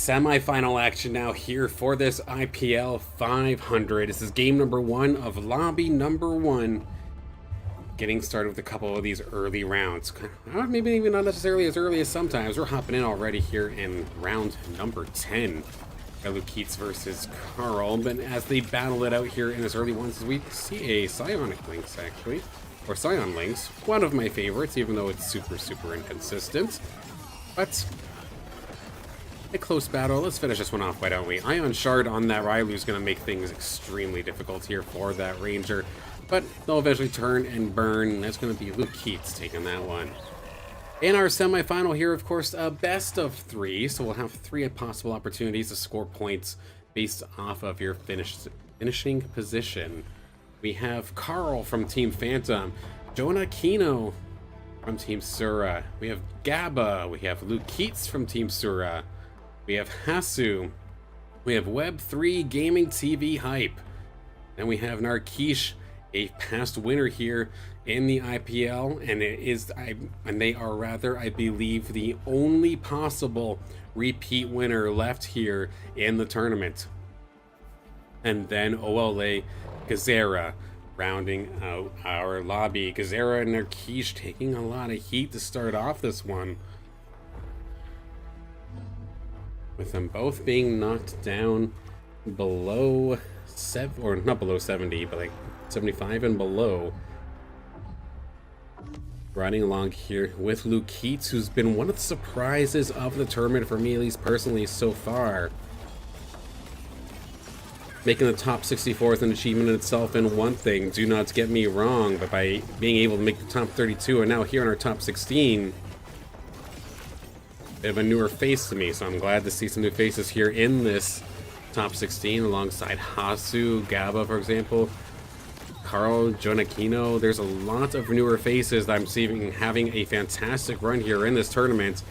Semi-final action now here for this IPL 500. This is game number 1 of lobby number 1. Getting started with a couple of these early rounds. Maybe even not necessarily as early as sometimes. We're hopping in already here in round number 10. Got Lukeeets versus Karl. But as they battle it out here in this early ones, we see a Psionic Lynx actually. Or Scion Lynx. One of my favorites, even though it's super inconsistent. But a close battle. Let's finish this one off, why don't we? Ion Shard on that Rylu is going to make things extremely difficult here for that Ranger. But they'll eventually turn and burn. That's going to be Lukeeets taking that one. In our semifinal here, of course, a best of 3. So we'll have 3 possible opportunities to score points based off of your finishing position. We have Karl from Team Phantom, Jonakinho from Team SURA. We have Gaba. We have Lukeeets from Team SURA. We have Hasu. We have Web3 Gaming TV Hype. And we have Narkesh, a past winner here in the IPL, and they are rather, I believe, the only possible repeat winner left here in the tournament. And then OLA.Guizera rounding out our lobby. Guizera and Narkesh taking a lot of heat to start off this one, with them both being knocked down below 7, or not below 70, but like 75 and below. Riding along here with Lukeeets, who's been one of the surprises of the tournament for me, at least personally, so far. Making the top 64 is an achievement in itself in one thing, do not get me wrong, but by being able to make the top 32 and now here in our top 16, bit of a newer face to me, so I'm glad to see some new faces here in this top 16 alongside Hasu, Gaba, for example, Karl, Jonakinho. There's a lot of newer faces that I'm seeing having a fantastic run here in this tournament.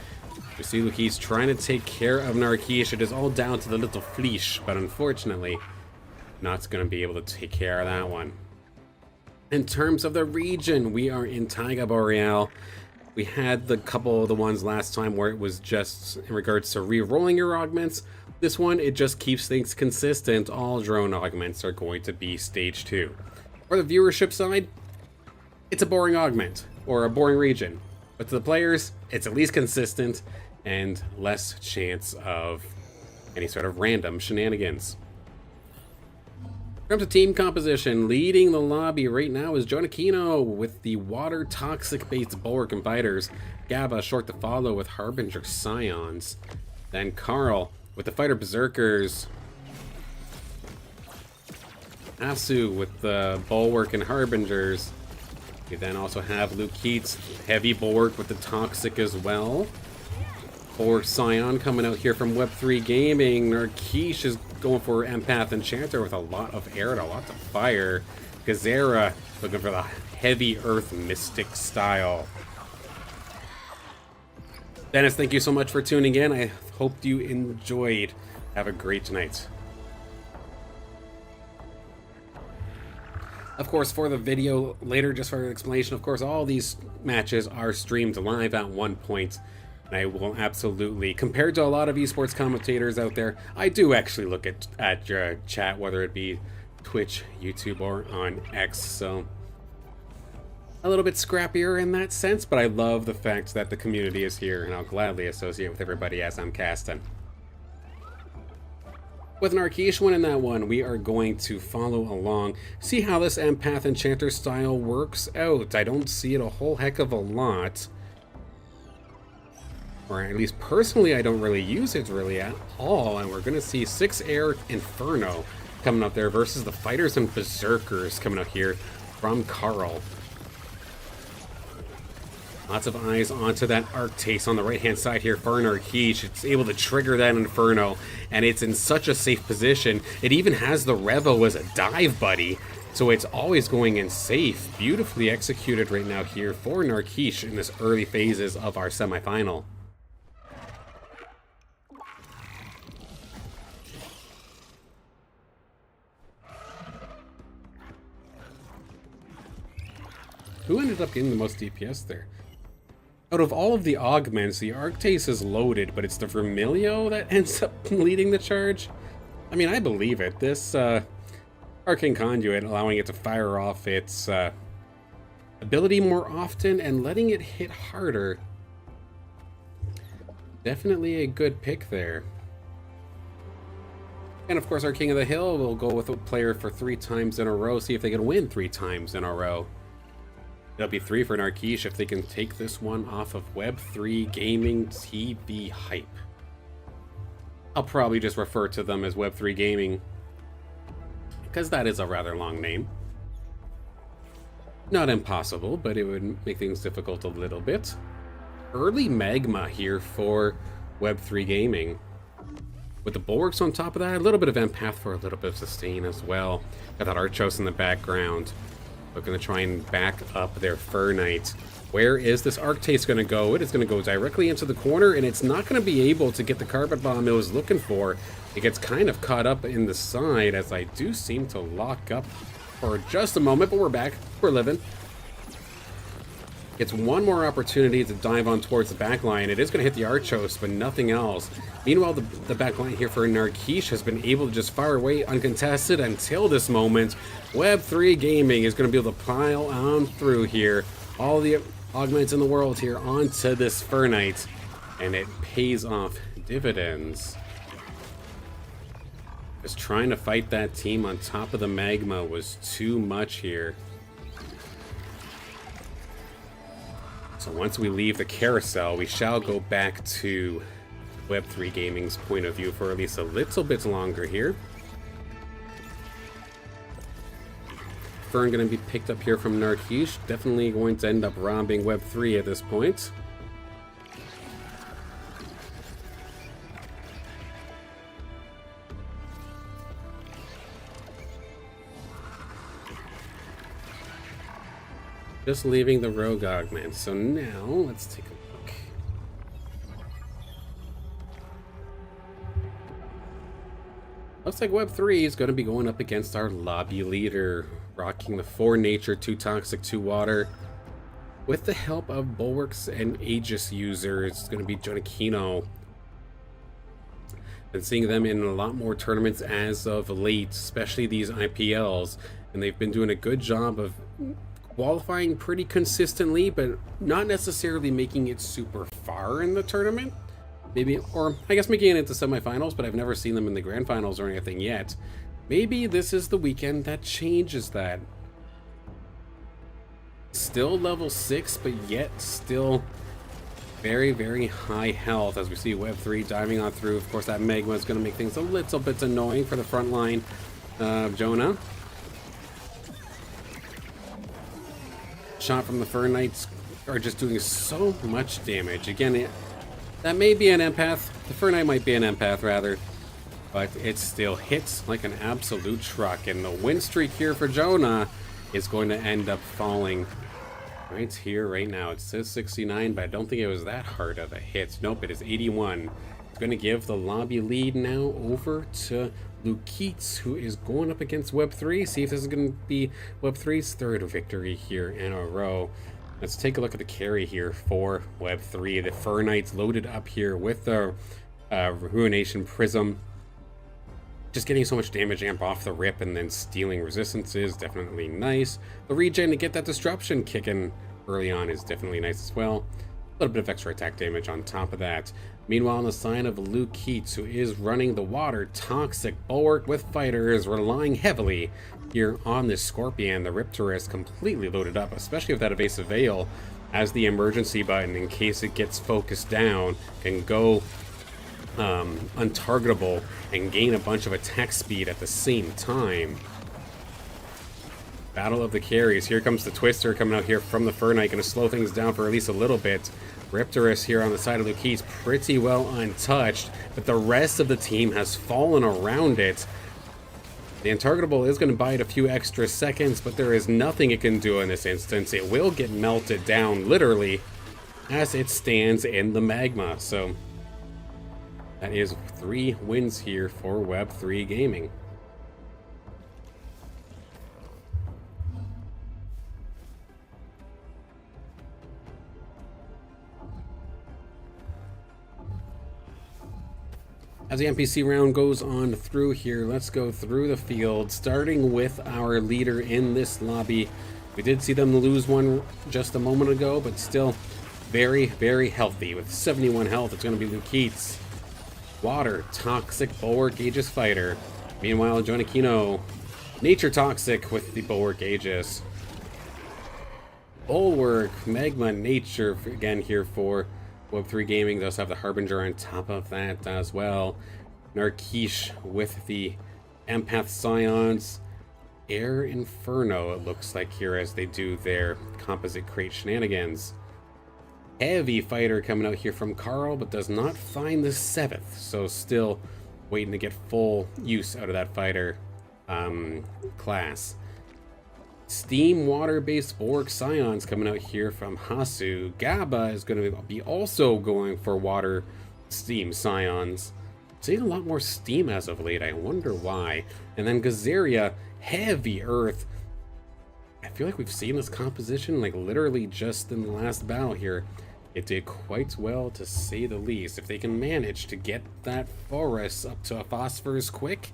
We see Lukeeets trying to take care of Narkesh. It is all down to the little fleesh, but unfortunately, not going to be able to take care of that one. In terms of the region, we are in Taiga Boreal. We had the couple of the ones last time where it was just in regards to re-rolling your augments. This one, it just keeps things consistent. All drone augments are going to be stage 2. For the viewership side, it's a boring augment, or a boring region. But to the players, it's at least consistent and less chance of any sort of random shenanigans. In terms of team composition, leading the lobby right now is Jonakinho with the water toxic based bulwark and fighters. Gaba short to follow with Harbinger Scions. Then Karl with the fighter berserkers. Hasu with the bulwark and harbingers. We then also have Lukeeets heavy bulwark with the toxic as well. Bulwark Scion coming out here from Web3 Gaming. Narkesh is going for Empath Enchanter with a lot of air and a lot of fire. Guizera looking for the heavy earth mystic style. Dennis, thank you so much for tuning in. I hope you enjoyed. Have a great night. Of course, for the video later, just for an explanation, of course, all these matches are streamed live at one point. And I will absolutely, compared to a lot of esports commentators out there, I do actually look at your chat, whether it be Twitch, YouTube, or on X. So a little bit scrappier in that sense, but I love the fact that the community is here, and I'll gladly associate with everybody as I'm casting. With Narkesh winning that one, we are going to follow along, see how this Empath Enchanter style works out. I don't see it a whole heck of a lot. Or at least personally, I don't really use it really at all. And we're going to see 6 Air Inferno coming up there versus the Fighters and Berserkers coming out here from Karl. Lots of eyes onto that Arctase on the right-hand side here for Narkesh. It's able to trigger that Inferno, and it's in such a safe position. It even has the Revo as a dive buddy, so it's always going in safe. Beautifully executed right now here for Narkesh in this early phases of our semifinal. Who ended up getting the most DPS there? Out of all of the augments, the Arctase is loaded, but it's the Vermilio that ends up leading the charge. I mean, I believe it. This Arcane Conduit, allowing it to fire off its ability more often and letting it hit harder. Definitely a good pick there. And of course, our King of the Hill will go with a player for 3 times in a row, see if they can win 3 times in a row. It'll be 3 for Narkesh if they can take this one off of Web3 Gaming TV Hype. I'll probably just refer to them as Web3 Gaming, because that is a rather long name. Not impossible, but it would make things difficult a little bit. Early Magma here for Web3 Gaming. With the Bulwarks on top of that, a little bit of Empath for a little bit of sustain as well. Got that Archos in the background. We're going to try and back up their Fur Knight. Where is this Arctase going to go? It is going to go directly into the corner, and it's not going to be able to get the Carpet Bomb it was looking for. It gets kind of caught up in the side, as I do seem to lock up for just a moment, but we're back. We're living. Gets one more opportunity to dive on towards the back line. It is going to hit the Archos, but nothing else. Meanwhile, the back line here for Narkesh has been able to just fire away uncontested until this moment. Web3 Gaming is going to be able to pile on through here. All the augments in the world here onto this Fur Knight, and it pays off dividends. Just trying to fight that team on top of the Magma was too much here. So once we leave the carousel, we shall go back to Web3 Gaming's point of view for at least a little bit longer here. Fern going to be picked up here from Narkesh. Definitely going to end up robbing Web3 at this point. Just leaving the rogue augment. So now let's take a look. Looks like Web3 is going to be going up against our lobby leader, rocking the 4 nature, 2 toxic, 2 water. With the help of Bulwarks and Aegis users, it's going to be Jonakino. Been seeing them in a lot more tournaments as of late, especially these IPLs, and they've been doing a good job of qualifying pretty consistently, but not necessarily making it super far in the tournament. Maybe, or I guess making it into semifinals, but I've never seen them in the grand finals or anything yet. Maybe this is the weekend that changes that. Still level 6, but yet still very, very high health as we see Web3 diving on through. Of course, that Magma is going to make things a little bit annoying for the front line of Jonah. Shot from the Fur Knights are just doing so much damage. Again, that may be an empath. The Fur Knight might be an empath, rather. But it still hits like an absolute truck. And the win streak here for Jonah is going to end up falling right here, right now. It says 69, but I don't think it was that hard of a hit. Nope, it is 81. It's going to give the lobby lead now over to LukeeeetsSURA, who is going up against Web3. See if this is going to be Web3's 3rd victory here in a row. Let's take a look at the carry here for Web3. The Fur Knights loaded up here with the Ruination Prism. Just getting so much damage amp off the rip and then stealing resistances, definitely nice. The regen to get that disruption kicking early on is definitely nice as well. A little bit of extra attack damage on top of that. Meanwhile, on the side of LukeeeetsSURA, who is running the water toxic bulwark with fighters, relying heavily here on this Scorpion. The Riptor is completely loaded up, especially with that evasive veil, as the emergency button, in case it gets focused down, can go untargetable and gain a bunch of attack speed at the same time. Battle of the carries. Here comes the Twister coming out here from the Fur Knight, going to slow things down for at least a little bit. Riptorus here on the side of LukeeeetsSURA pretty well untouched, but the rest of the team has fallen around it. The untargetable is going to buy it a few extra seconds, but there is nothing it can do in this instance. It will get melted down, literally, as it stands in the magma. So that is 3 wins here for Web3 Gaming. As the NPC round goes on through here, let's go through the field, starting with our leader in this lobby. We did see them lose one just a moment ago, but still very, very healthy. With 71 health, it's going to be LukeeeetsSURA. Water, Toxic, Bulwark, Aegis Fighter. Meanwhile, Jonakino, Nature Toxic with the Bulwark Aegis. Bulwark, Magma, Nature, again here for Web3 Gaming. They also have the Harbinger on top of that as well. Narkesh with the Empath Scions. Air Inferno, it looks like here, as they do their composite crate shenanigans. Heavy Fighter coming out here from Karl, but does not find the 7th, so still waiting to get full use out of that fighter class. Steam Water-based Bulwark Scions coming out here from Hasu. Gaba is going to be also going for Water Steam Scions. Seeing a lot more Steam as of late, I wonder why. And then Guizera, Heavy Earth. I feel like we've seen this composition like literally just in the last battle here. It did quite well, to say the least. If they can manage to get that forest up to a phosphorus quick,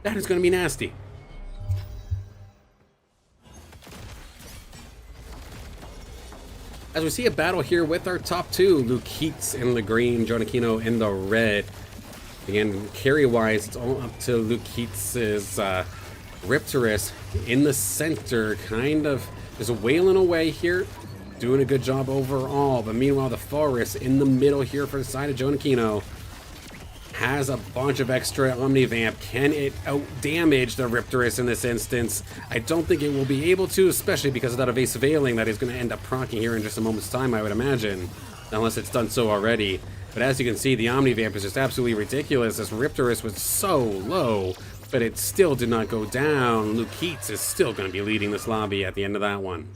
that is going to be nasty. As we see a battle here with our top two, LukeeeetsSURA in the green, Jonakino in the red. Again, carry-wise, it's all up to LukeeeetsSURA's Riptorus in the center, kind of just wailing away here, doing a good job overall. But meanwhile, the forest in the middle here for the side of Jonakino has a bunch of extra Omnivamp. Can it out-damage the Riptorus in this instance? I don't think it will be able to, especially because of that evasive ailing that is going to end up proccing here in just a moment's time, I would imagine, unless it's done so already. But as you can see, the Omnivamp is just absolutely ridiculous. This Riptorus was so low, but it still did not go down. LukeeeetsSURA is still going to be leading this lobby at the end of that one.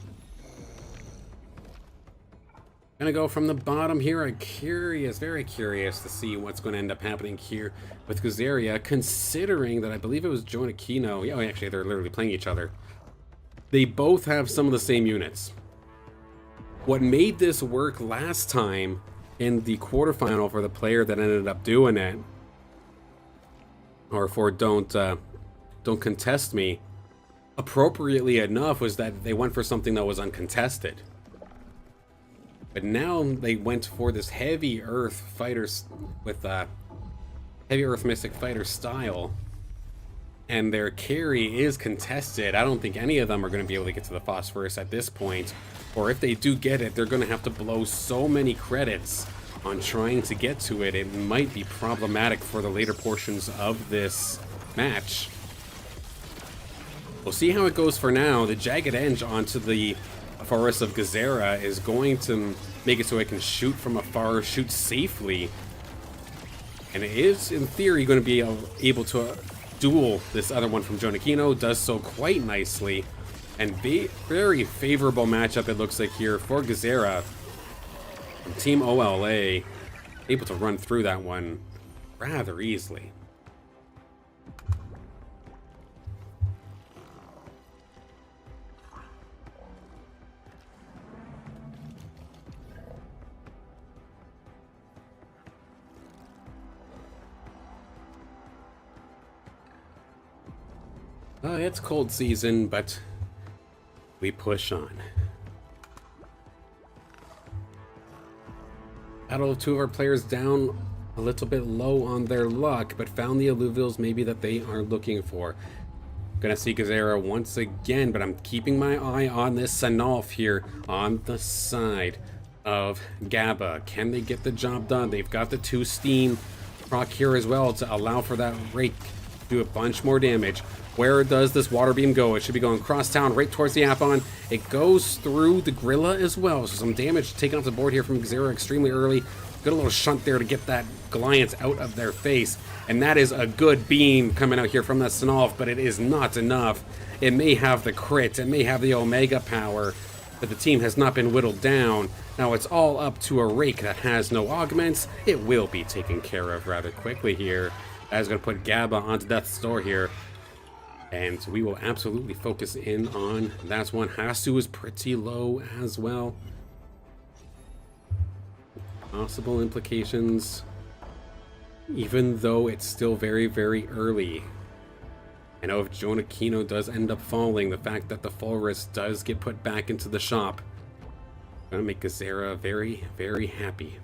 Gonna go from the bottom here. I'm curious, very curious to see what's going to end up happening here with Guizera, considering that I believe it was Jonakino. Yeah, actually, they're literally playing each other. They both have some of the same units. What made this work last time in the quarterfinal for the player that ended up doing it, or for don't contest me, appropriately enough, was that they went for something that was uncontested. But now they went for this heavy earth fighters with heavy earth mystic fighter style, and their carry is contested. I don't think any of them are going to be able to get to the phosphorus at this point, or if they do get it, they're going to have to blow so many credits on trying to get to it. It might be problematic for the later portions of this match. We'll see how it goes for now. The Jagged Edge onto the Forest of Guizera is going to make it so it can shoot from afar, shoot safely. And it is, in theory, going to be able to duel this other one from Jonakino. Does so quite nicely. And very favorable matchup, it looks like, here for Guizera. And Team OLA able to run through that one rather easily. It's cold season, but we push on. Battle of two of our players down a little bit low on their luck, but found the alluvials maybe that they are looking for. Gonna see Guizera once again, but I'm keeping my eye on this Sanalf here on the side of Gaba. Can they get the job done? They've got the 2 steam proc here as well to allow for that rake to do a bunch more damage. Where does this water beam go? It should be going cross town right towards the Apon. It goes through the Gorilla as well, so some damage taken off the board here from Guizera extremely early. Good little shunt there to get that Goliath out of their face. And that is a good beam coming out here from that Sanalf, but it is not enough. It may have the crit, it may have the Omega power, but the team has not been whittled down. Now it's all up to a rake that has no augments. It will be taken care of rather quickly here. That is going to put Gaba onto death's door here. And we will absolutely focus in on that one. Hasu is pretty low as well. Possible implications even though it's still very, very early. I know if Jonakino does end up falling, the fact that the forest does get put back into the shop, gonna make Guizera very, very happy.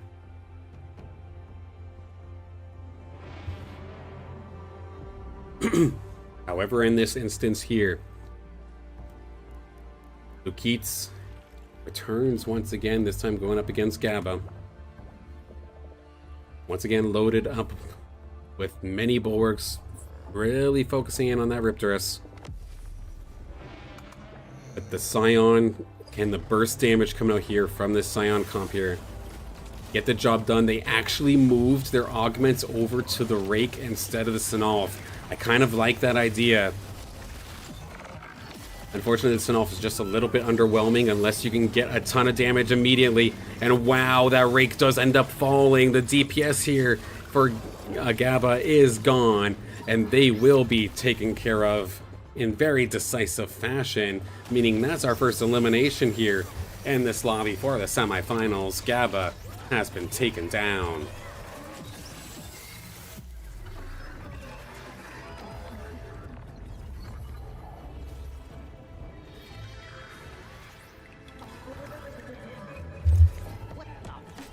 However, in this instance here, LukeeeetsSURA returns once again, this time going up against Gaba. Once again loaded up with many bulwarks, really focusing in on that Riptorus. But the Scion and the burst damage coming out here from this Scion comp here get the job done. They actually moved their augments over to the Rake instead of the Sinolf. I kind of like that idea. Unfortunately, the Sinolf is just a little bit underwhelming unless you can get a ton of damage immediately. And wow, that Rake does end up falling. The DPS here for Gaba is gone, and they will be taken care of in very decisive fashion, meaning that's our first elimination here in this lobby for the semifinals. Gaba has been taken down.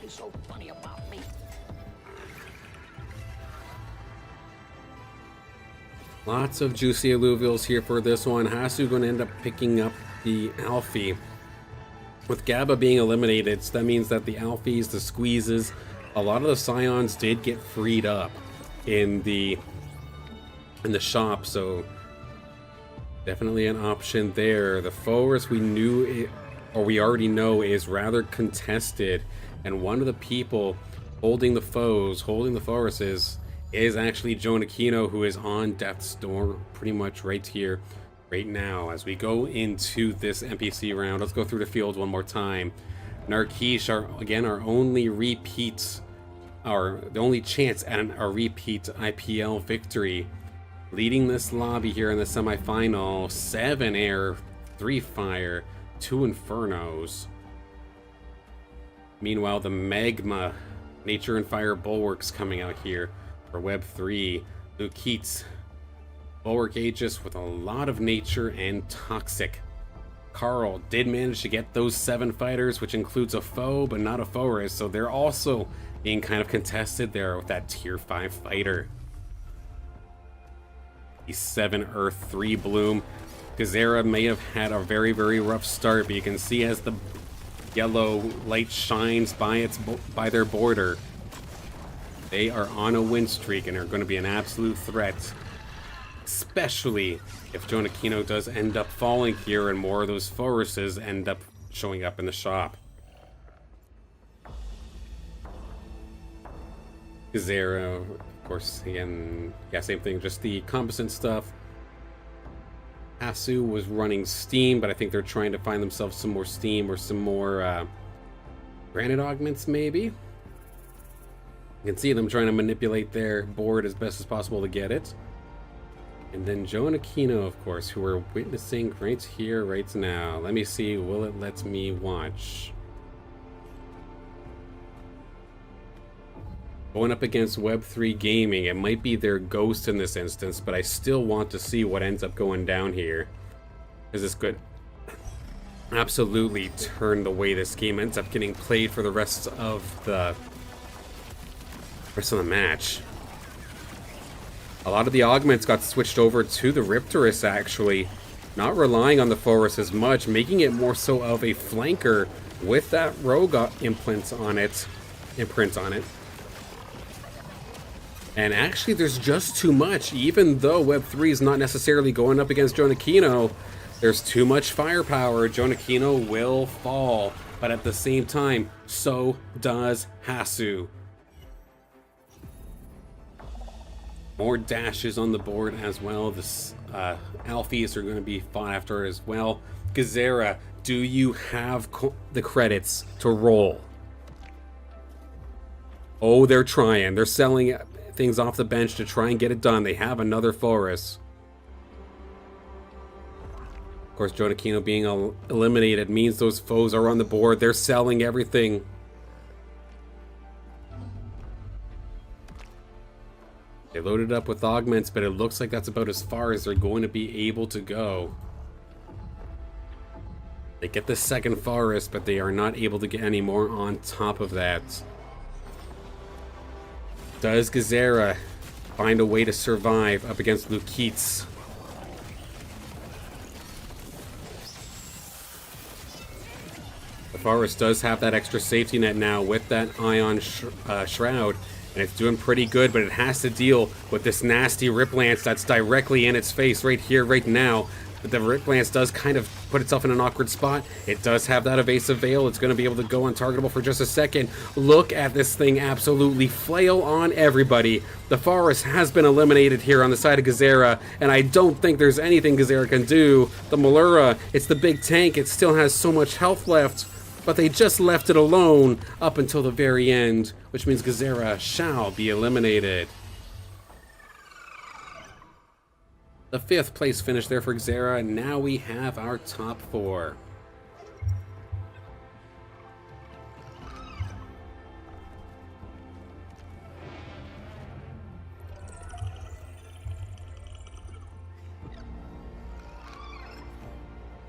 So funny about me. Lots of juicy alluvials here for this one. Hasu going to end up picking up the Alfie. With Gaba being eliminated, so that means that the Alfies, the squeezes, a lot of the Scions did get freed up in the shop, so definitely an option there. The forest we knew, or we already know, is rather contested. And one of the people holding the foes, holding the forests, is actually Jonakino, who is on death's door pretty much right here, right now. As we go into this NPC round, let's go through the field one more time. Narkesh, our only repeat, the only chance at a repeat IPL victory, leading this lobby here in the semifinal. 7 air, 3 fire, 2 infernos. Meanwhile, the Magma, Nature and Fire Bulwarks coming out here for Web 3. LukeeeetsSURA, Bulwark Aegis with a lot of Nature and Toxic. Karl did manage to get those 7 fighters, which includes a foe, but not a forest, so they're also being kind of contested there with that Tier 5 fighter. The 7 Earth, 3 Bloom. Guizera may have had a very, very rough start, but you can see as the yellow light shines by their border, they are on a win streak and are going to be an absolute threat, especially if Jonakino does end up falling here and more of those forests end up showing up in the shop. Guizera, of course, again, yeah, same thing, just the composite stuff. Hasu was running Steam, but I think they're trying to find themselves some more Steam or some more granite augments, maybe. You can see them trying to manipulate their board as best as possible to get it. And then Jonakino, of course, who we're witnessing right here, right now. Let me see, will it let me watch? Going up against Web3 Gaming, it might be their ghost in this instance, but I still want to see what ends up going down here. Because this could absolutely turn the way this game ends up getting played for the rest of the match. A lot of the augments got switched over to the Riptorus, actually. Not relying on the forest as much, making it more so of a flanker with that rogue imprint on it. And actually, there's just too much. Even though Web3 is not necessarily going up against Jonakino, there's too much firepower. Jonakino will fall. But at the same time, so does Hasu. More dashes on the board as well. The Alfies are going to be fought after as well. Guizera, do you have the credits to roll? Oh, they're trying. They're selling things off the bench to try and get it done. They have another forest. Of course, Jonakino being eliminated means those foes are on the board. They're selling everything. They loaded up with augments, but it looks like that's about as far as they're going to be able to go. They get the second forest, but they are not able to get any more on top of that. Does Guizera find a way to survive up against LukeeeetsSURA? The forest does have that extra safety net now with that ion shroud, and it's doing pretty good, but it has to deal with this nasty Rip Lance that's directly in its face right here, right now. But the Rip Lance does kind of put itself in an awkward spot. It does have that evasive veil. It's going to be able to go untargetable for just a second. Look at this thing absolutely flail on everybody. The forest has been eliminated here on the side of Guizera, and I don't think there's anything Guizera can do. The Malura, it's the big tank. It still has so much health left, but they just left it alone up until the very end, which means Guizera shall be eliminated. The 5th place finish there for Guizera, and now we have our top 4.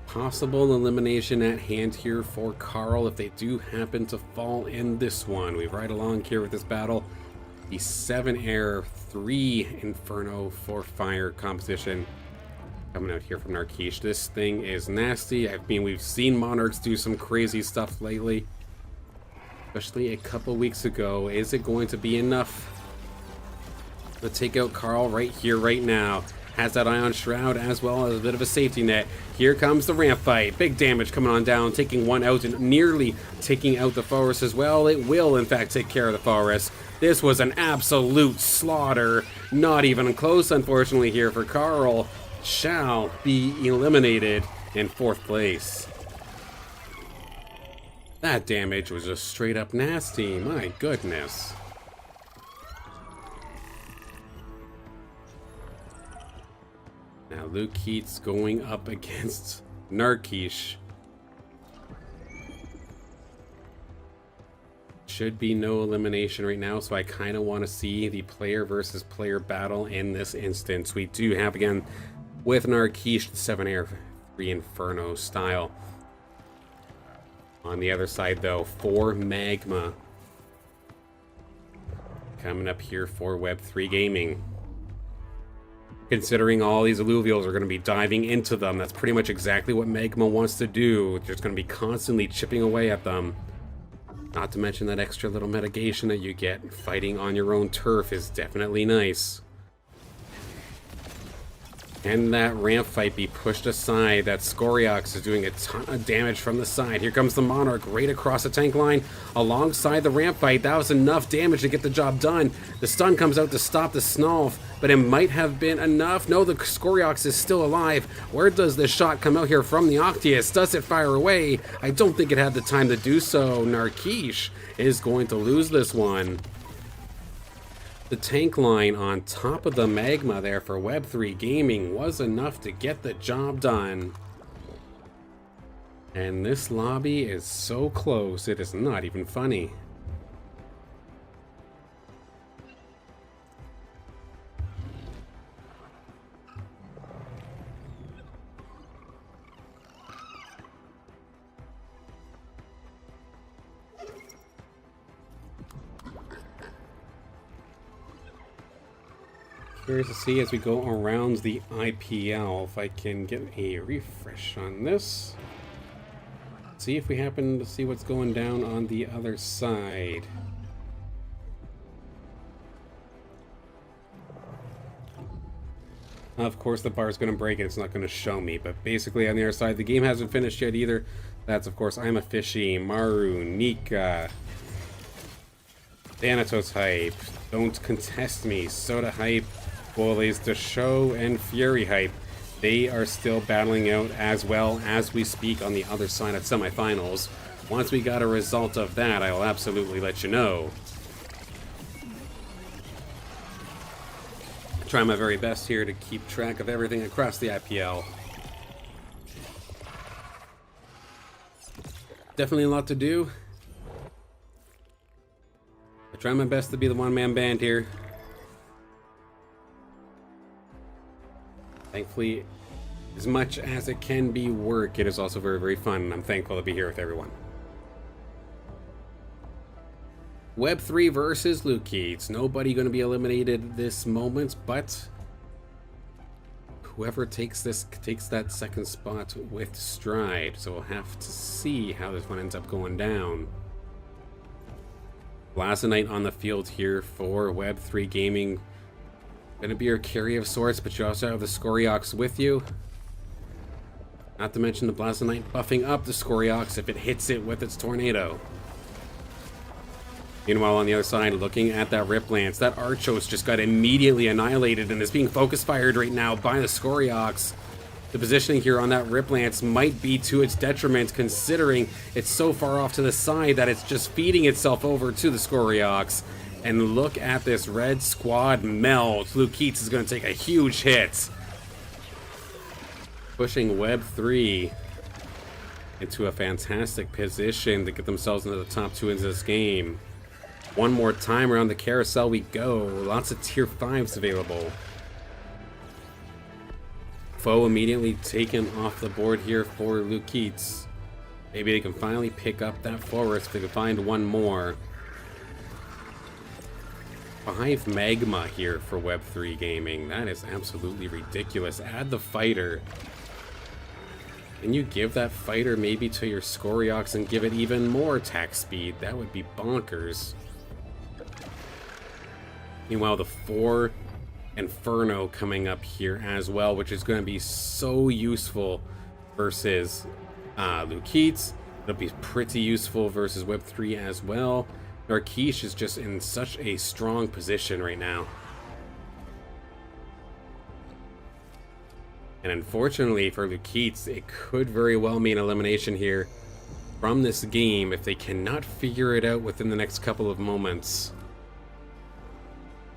Possible elimination at hand here for Karl if they do happen to fall in this one. We ride along here with this battle. The 7 air, 3 inferno, 4 fire composition coming out here from Narkesh. This thing is nasty. I mean, we've seen Monarchs do some crazy stuff lately, especially a couple weeks ago. Is it going to be enough to take out Karl right here, right now? Has that ion shroud as well as a bit of a safety net. Here comes the ramp fight. Big damage coming on down, taking one out and nearly taking out the forest as well. It will in fact take care of the forest. This was an absolute slaughter. Not even close, unfortunately, here for Karl. Shall be eliminated in 4th place. That damage was just straight up nasty. My goodness. Now LukeeeetsSURA going up against Narkesh. Should be no elimination right now, so I kind of want to see the player versus player battle in this instance. We do have, again, with Narkesh, the 7 air, 3 inferno style. On the other side, though, 4 magma. Coming up here for Web3 Gaming. Considering all these alluvials are going to be diving into them, that's pretty much exactly what magma wants to do. Just going to be constantly chipping away at them. Not to mention that extra little mitigation that you get. Fighting on your own turf is definitely nice. Can that ramp fight be pushed aside? That Scoriox is doing a ton of damage from the side. Here comes the Monarch right across the tank line alongside the ramp fight. That was enough damage to get the job done. The stun comes out to stop the Snarf, but it might have been enough. No, the Scoriox is still alive. Where does this shot come out here from the Octius? Does it fire away? I don't think it had the time to do so. Narkesh is going to lose this one. The tank line on top of the magma there for Web3 Gaming was enough to get the job done. And this lobby is so close, it is not even funny. Curious to see as we go around the IPL if I can get a refresh on this. See if we happen to see what's going down on the other side. Of course the bar is going to break and it's not going to show me, but basically on the other side the game hasn't finished yet either. That's of course I'm a Fishy, Maru, Nika, Thanatos Hype, Don't Contest Me, Soda Hype, Boys to Show, and Fury Hype. They are still battling out as well as we speak on the other side of semifinals. Once we got a result of that, I will absolutely let you know. Try my very best here to keep track of everything across the IPL. Definitely a lot to do. I try my best to be the one-man band here. Thankfully, as much as it can be work, it is also very, very fun, and I'm thankful to be here with everyone. Web3 versus Lukeeets. Nobody going to be eliminated this moment, but whoever takes that second spot with stride. So we'll have to see how this one ends up going down. Blazonite on the field here for Web3 Gaming. Going to be your carry of sorts, but you also have the Scoriox with you. Not to mention the Blazonite buffing up the Scoriox if it hits it with its tornado. Meanwhile, on the other side, looking at that Rip Lance, that Archos just got immediately annihilated and is being focus fired right now by the Scoriox. The positioning here on that Rip Lance might be to its detriment, considering it's so far off to the side that it's just feeding itself over to the Scoriox. And look at this red squad melt. Lukeeets is going to take a huge hit. Pushing Web3 into a fantastic position to get themselves into the top 2 into this game. One more time around the carousel we go. Lots of tier 5s available. Foe immediately taken off the board here for Lukeeets. Maybe they can finally pick up that forest if they can find one more. 5 magma here for Web3 Gaming. That is absolutely ridiculous. Add the fighter. Can you give that fighter maybe to your Scoriox and give it even more attack speed? That would be bonkers. Meanwhile, the 4 Inferno coming up here as well, which is going to be so useful versus Lukeeets. It'll be pretty useful versus Web3 as well. Narkesh is just in such a strong position right now. And unfortunately for Lukeeets, it could very well mean elimination here from this game if they cannot figure it out within the next couple of moments.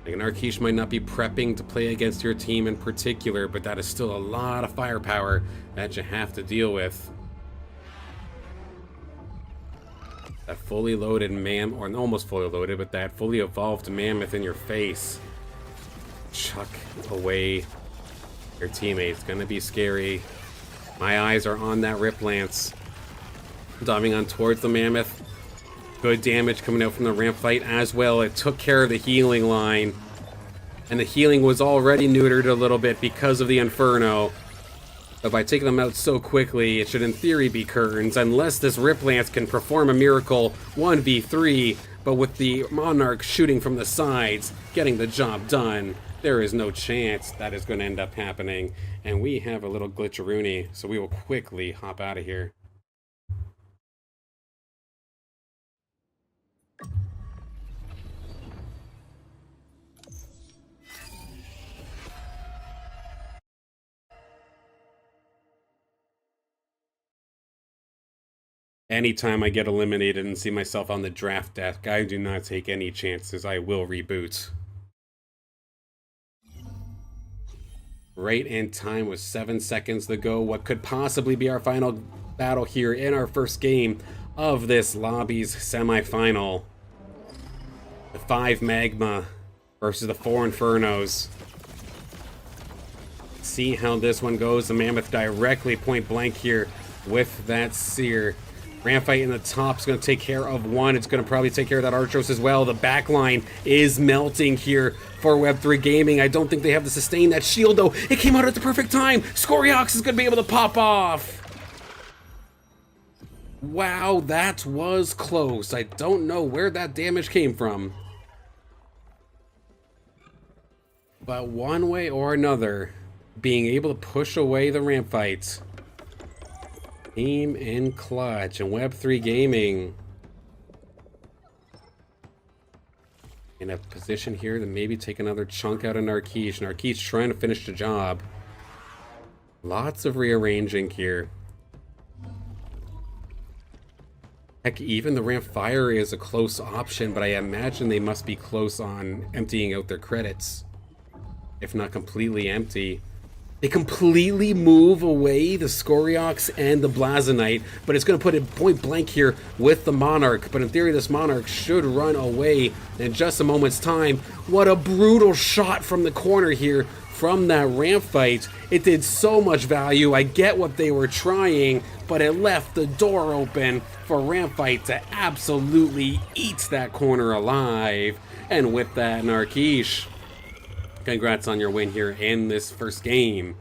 Like, Narkesh might not be prepping to play against your team in particular, but that is still a lot of firepower that you have to deal with. That fully loaded or almost fully loaded, but that fully evolved mammoth in your face. Chuck away your teammates. Gonna be scary. My eyes are on that Rip Lance. Diving on towards the mammoth. Good damage coming out from the ramp fight as well. It took care of the healing line. And the healing was already neutered a little bit because of the Inferno. But by taking them out so quickly, it should in theory be curtains, unless this Rip Lance can perform a miracle 1v3, but with the Monarch shooting from the sides, getting the job done, there is no chance that is going to end up happening. And we have a little glitcheroony, so we will quickly hop out of here. Anytime I get eliminated and see myself on the draft deck, I do not take any chances. I will reboot. Right in time with 7 seconds to go. What could possibly be our final battle here in our first game of this lobby's semifinal. The 5 magma versus the 4 infernos. See how this one goes. The mammoth directly point blank here with that seer. Ramp fight in the top is going to take care of one. It's going to probably take care of that Archos as well. The backline is melting here for Web3 Gaming. I don't think they have to sustain that shield, though. It came out at the perfect time. Scoriox is going to be able to pop off. Wow, that was close. I don't know where that damage came from. But one way or another, being able to push away the ramp fights. Team in clutch, and Web3 Gaming in a position here to maybe take another chunk out of Narkesh. Narkesh trying to finish the job. Lots of rearranging here. Heck, even the ramp fire is a close option, but I imagine they must be close on emptying out their credits. If not completely empty. They completely move away the Scoriox and the Blazonite, but it's going to put it point blank here with the Monarch. But in theory, this Monarch should run away in just a moment's time. What a brutal shot from the corner here from that ramp fight. It did so much value. I get what they were trying, but it left the door open for ramp fight to absolutely eat that corner alive. And with that, Narkesh, congrats on your win here in this first game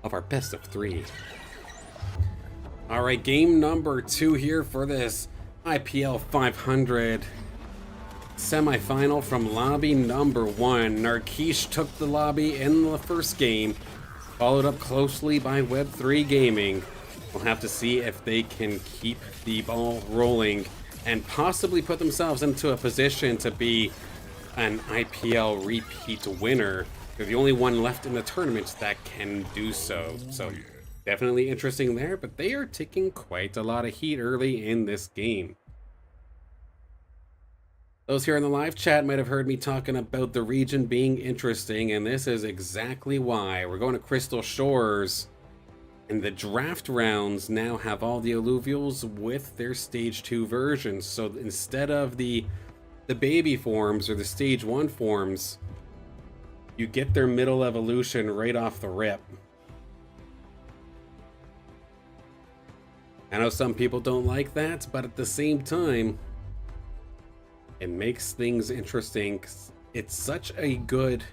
of our best of 3. All right, game number 2 here for this IPL 500 semifinal from lobby number 1. Narkesh took the lobby in the first game, followed up closely by Web3 Gaming. We'll have to see if they can keep the ball rolling and possibly put themselves into a position to be an IPL repeat winner. They're the only one left in the tournament that can do so. So definitely interesting there, but they are taking quite a lot of heat early in this game. Those here in the live chat might have heard me talking about the region being interesting, and this is exactly why. We're going to Crystal Shores, and the draft rounds now have all the alluvials with their stage 2 versions. So instead of the baby forms or the stage 1 forms, you get their middle evolution right off the rip. I know some people don't like that, but at the same time, it makes things interesting. It's such a good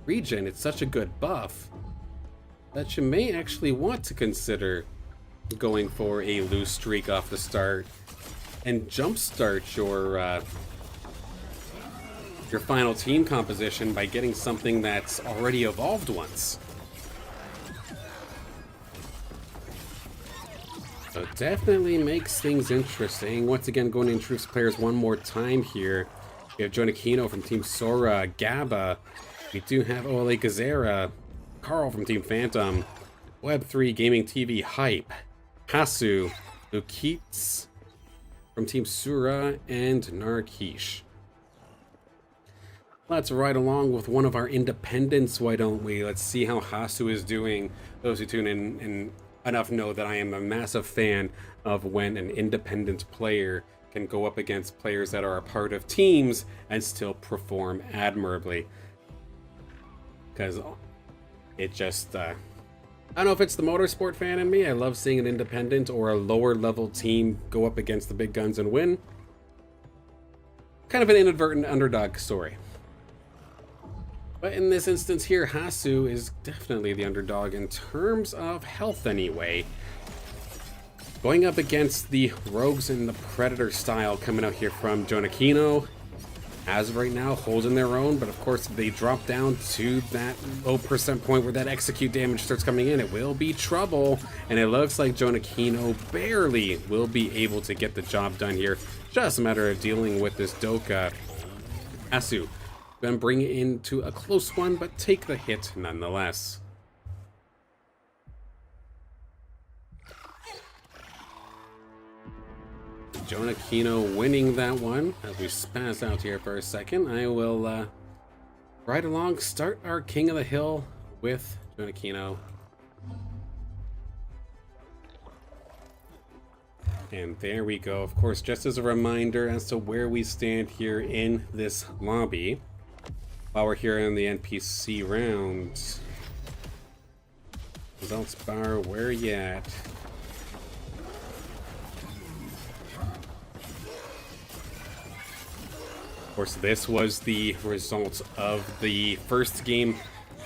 region, it's such a good buff, that you may actually want to consider going for a loose streak off the start and jumpstart your final team composition by getting something that's already evolved once. So definitely makes things interesting. Once again, going to introduce players one more time here. We have Jonakino from Team Sora, Gaba. We do have OLA.Guizera, Karl from Team Phantom, Web3 Gaming TV Hype, Hasu, LukeeeetsSURA from Team Sura, and Narkesh. Let's ride along with one of our independents, why don't we? Let's see how Hasu is doing. Those who tune in enough know that I am a massive fan of when an independent player can go up against players that are a part of teams and still perform admirably. Because it just, I don't know if it's the motorsport fan in me. I love seeing an independent or a lower level team go up against the big guns and win. Kind of an inadvertent underdog story. But in this instance here, Hasu is definitely the underdog in terms of health anyway. Going up against the Rogues and the Predator style coming out here from Jonakino. As of right now, holding their own, but of course if they drop down to that low percent point where that execute damage starts coming in, it will be trouble. And it looks like Jonakino barely will be able to get the job done here. Just a matter of dealing with this Doka. Hasu gonna bring it into a close one, but take the hit nonetheless. Jonakino winning that one. As we spaz out here for a second, I will ride along, start our King of the Hill with Jonakino. And there we go. Of course, just as a reminder as to where we stand here in this lobby, while we're here in the NPC rounds. Results bar, where you at? Of course, this was the result of the first game.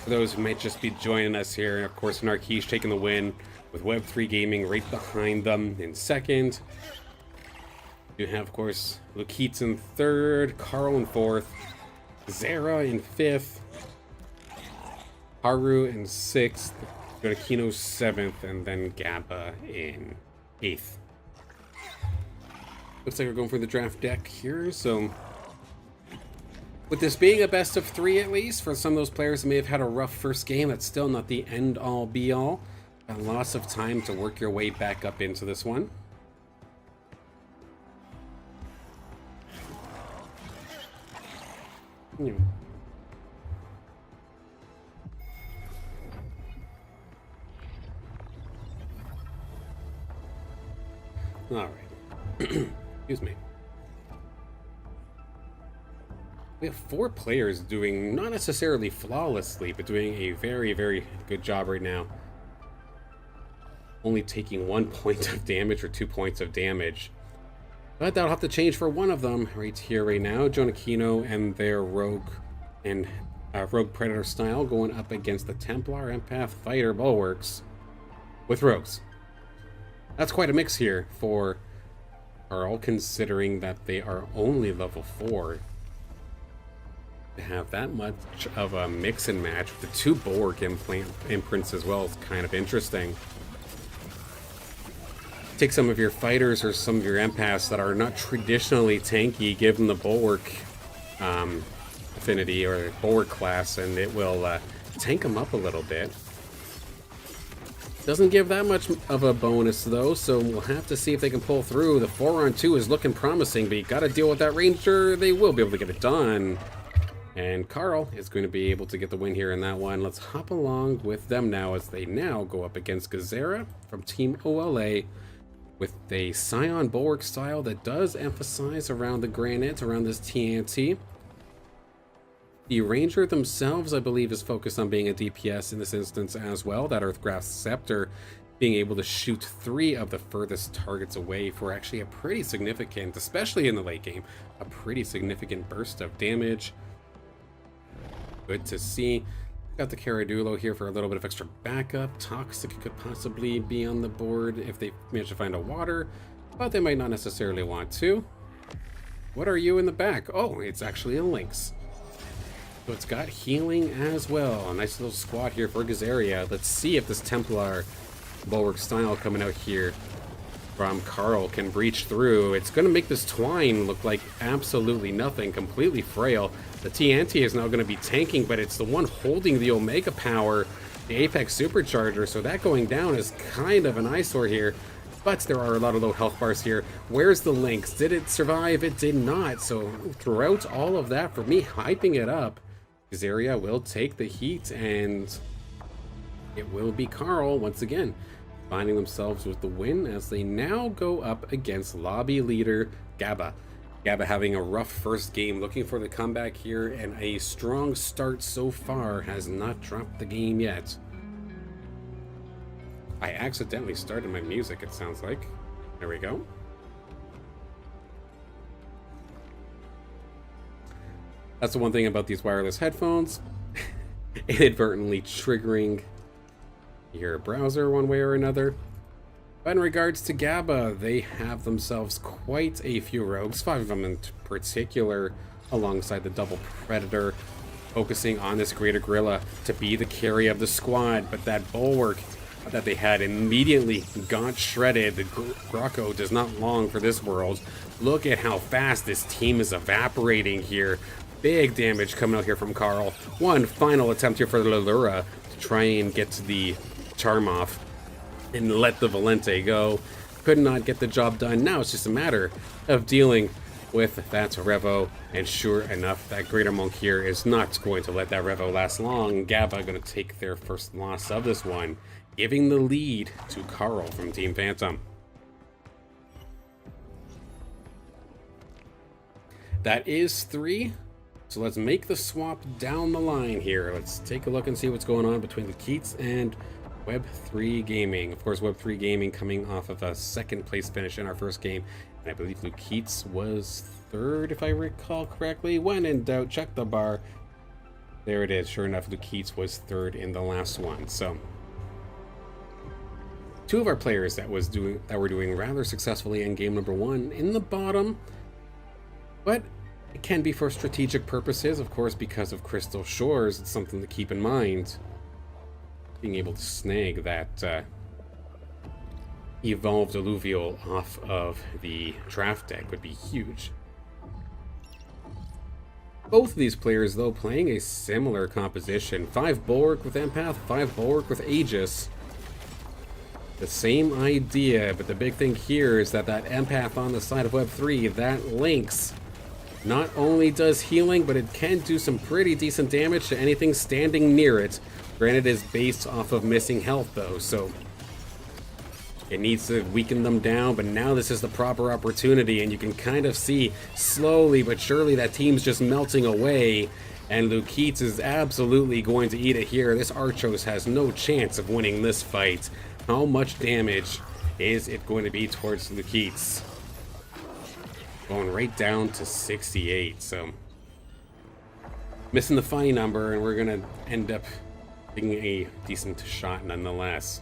For those who might just be joining us here, of course, Narkesh taking the win with Web3 Gaming right behind them in second. You have, of course, LukeeeetsSURA in third, Karl in fourth, Zera in fifth, Haru in sixth, Jonakino seventh, and then Gaba in eighth. Looks like we're going for the draft deck here, so with this being a best of 3 at least, for some of those players who may have had a rough first game, that's still not the end-all be-all. Got lots of time to work your way back up into this one. All right. Excuse me. We have 4 players doing, not necessarily flawlessly, but doing a very, very good job right now. Only taking 1 point of damage or 2 points of damage. But that'll have to change for one of them right here, right now. Jonakino and their Rogue and Rogue Predator style going up against the Templar Empath Fighter Bulwarks with Rogues. That's quite a mix here for Karl, considering that they are only level 4. To have that much of a mix and match with the 2 Bulwark imprints as well is kind of interesting. Take some of your fighters or some of your empaths that are not traditionally tanky, give them the Bulwark affinity or Bulwark class, and it will tank them up a little bit. Doesn't give that much of a bonus though, so we'll have to see if they can pull through. The 4-on-2 is looking promising, but you gotta deal with that Ranger. They will be able to get it done. And Karl is going to be able to get the win here in that one. Let's hop along with them now as they now go up against Guizera from Team OLA with a Scion Bulwark style that does emphasize around the granite, around this TNT. The Ranger themselves, I believe, is focused on being a DPS in this instance as well. That Earthgraph Scepter being able to shoot 3 of the furthest targets away for actually a pretty significant, especially in the late game, a pretty significant burst of damage. Good to see. Got the Caradulo here for a little bit of extra backup. Toxic could possibly be on the board if they manage to find a water, but they might not necessarily want to. What are you in the back? Oh, it's actually a Lynx. So it's got healing as well. A nice little squad here for Guizera. Let's see if this Templar Bulwark style coming out here from Karl can breach through. It's going to make this Twine look like absolutely nothing, completely frail. The TNT is now going to be tanking, but it's the one holding the Omega power, the Apex Supercharger, so that going down is kind of an eyesore here. But there are a lot of low health bars here. Where's the Lynx? Did it survive? It did not. So throughout all of that, for me, hyping it up, Guizera will take the heat, and it will be Karl once again finding themselves with the win as they now go up against lobby leader Gaba. Gaba having a rough first game, looking for the comeback here, and a strong start so far, has not dropped the game yet. I accidentally started my music, it sounds like. There we go. That's the one thing about these wireless headphones. Inadvertently triggering your browser one way or another. But in regards to Gaba, they have themselves quite a few rogues, 5 of them in particular, alongside the double Predator, focusing on this Greater Gorilla to be the carry of the squad. But that Bulwark that they had immediately got shredded. The Graco does not long for this world. Look at how fast this team is evaporating here. Big damage coming out here from Karl. One final attempt here for the Lura to try and get to the charm off and let the Valente go. Could not get the job done. Now it's just a matter of dealing with that Revo, and sure enough, that Greater Monk here is not going to let that Revo last long. Gaba going to take their first loss of this one, giving the lead to Karl from Team Phantom. That is 3. So let's make the swap down the line here. Let's take a look and see what's going on between LukeeeetsSURA and Web3 Gaming. Of course, Web3 Gaming coming off of a 2nd place finish in our first game. And I believe LukeeeetsSURA was 3rd, if I recall correctly. When in doubt, check the bar. There it is. Sure enough, LukeeeetsSURA was 3rd in the last one. So 2 of our players that were doing rather successfully in game number 1 in the bottom. But it can be for strategic purposes, of course, because of Crystal Shores. It's something to keep in mind. Being able to snag that evolved alluvial off of the draft deck would be huge. Both of these players, though, playing a similar composition. 5 Bulwark with Empath, 5 Bulwark with Aegis. The same idea, but the big thing here is that Empath on the side of Web3, that Lynx, not only does healing, but it can do some pretty decent damage to anything standing near it. Granted, it is based off of missing health, though, so It needs to weaken them down, but now this is the proper opportunity, and you can kind of see slowly but surely that team's just melting away, and LukeeeetsSURA is absolutely going to eat it here. This Archos has no chance of winning this fight. How much damage is it going to be towards LukeeeetsSURA? Going right down to 68, so missing the funny number, and we're going to end up taking a decent shot nonetheless.